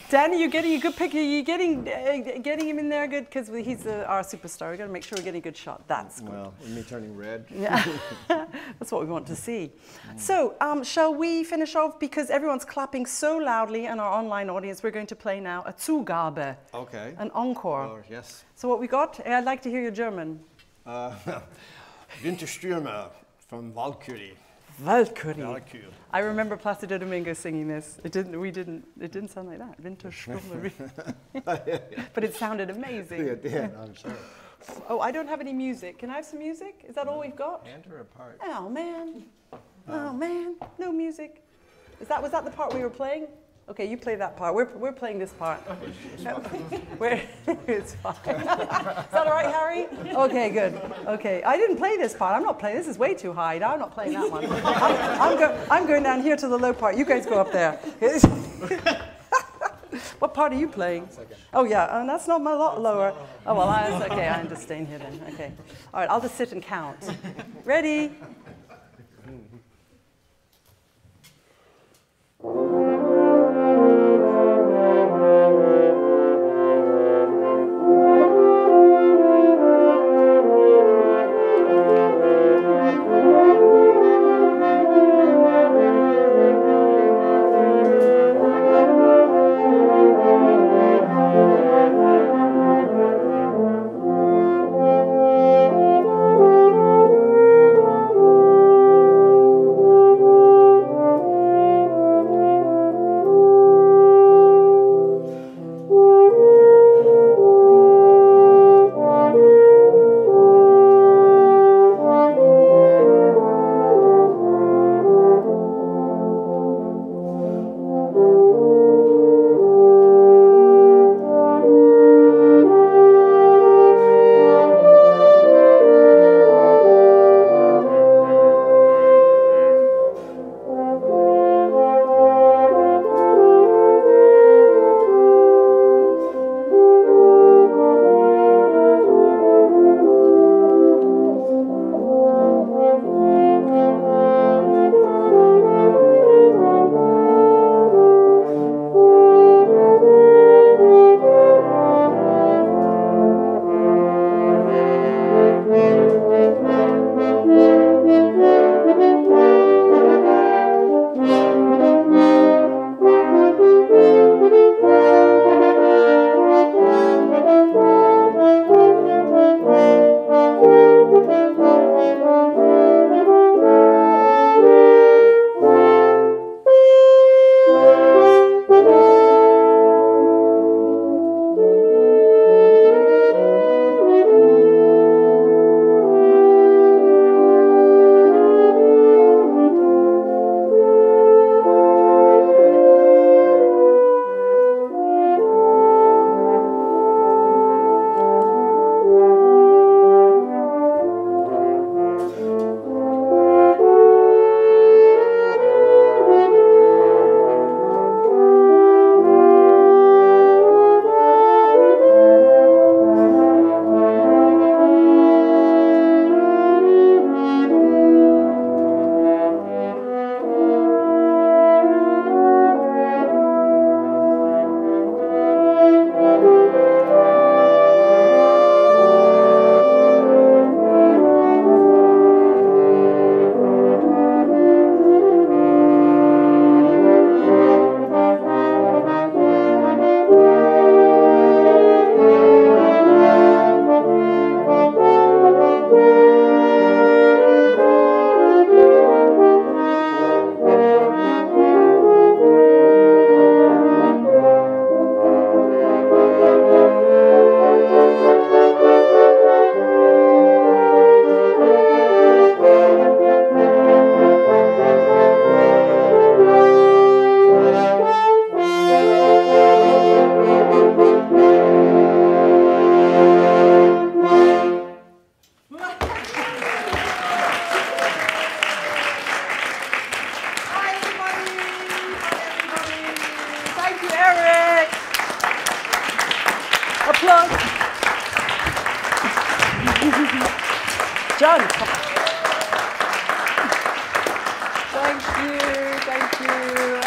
Danny, you're getting a good pick. Are you getting him in there good? Because he's our superstar. We've got to make sure we're getting a good shot. That's good. Well, and me turning red. Yeah. That's what we want to see. So shall we finish off? Because everyone's clapping so loudly in our online audience, we're going to play now a Zugabe. Okay. An encore. Oh, yes. So what we got? I'd like to hear your German. Winterstürme from Valkyrie. Valkyrie. I remember Placido Domingo singing this. It didn't sound like that. Winterstürme. But it sounded amazing. It did, I'm sorry. Oh, I don't have any music. Can I have some music? Is that all we've got? And her apart. Oh man. Oh man. No music. Was that the part we were playing? Okay, you play that part. We're playing this part. It's fine. Is that all right, Harry? Okay, good. Okay, I didn't play this part. I'm not playing. This is way too high. I'm not playing that one. I'm going down here to the low part. You guys go up there. What part are you playing? Oh yeah, and that's not a lot lower. Oh well, that's okay. I'm just staying here then. Okay. All right, I'll just sit and count. Ready? John. Thank you.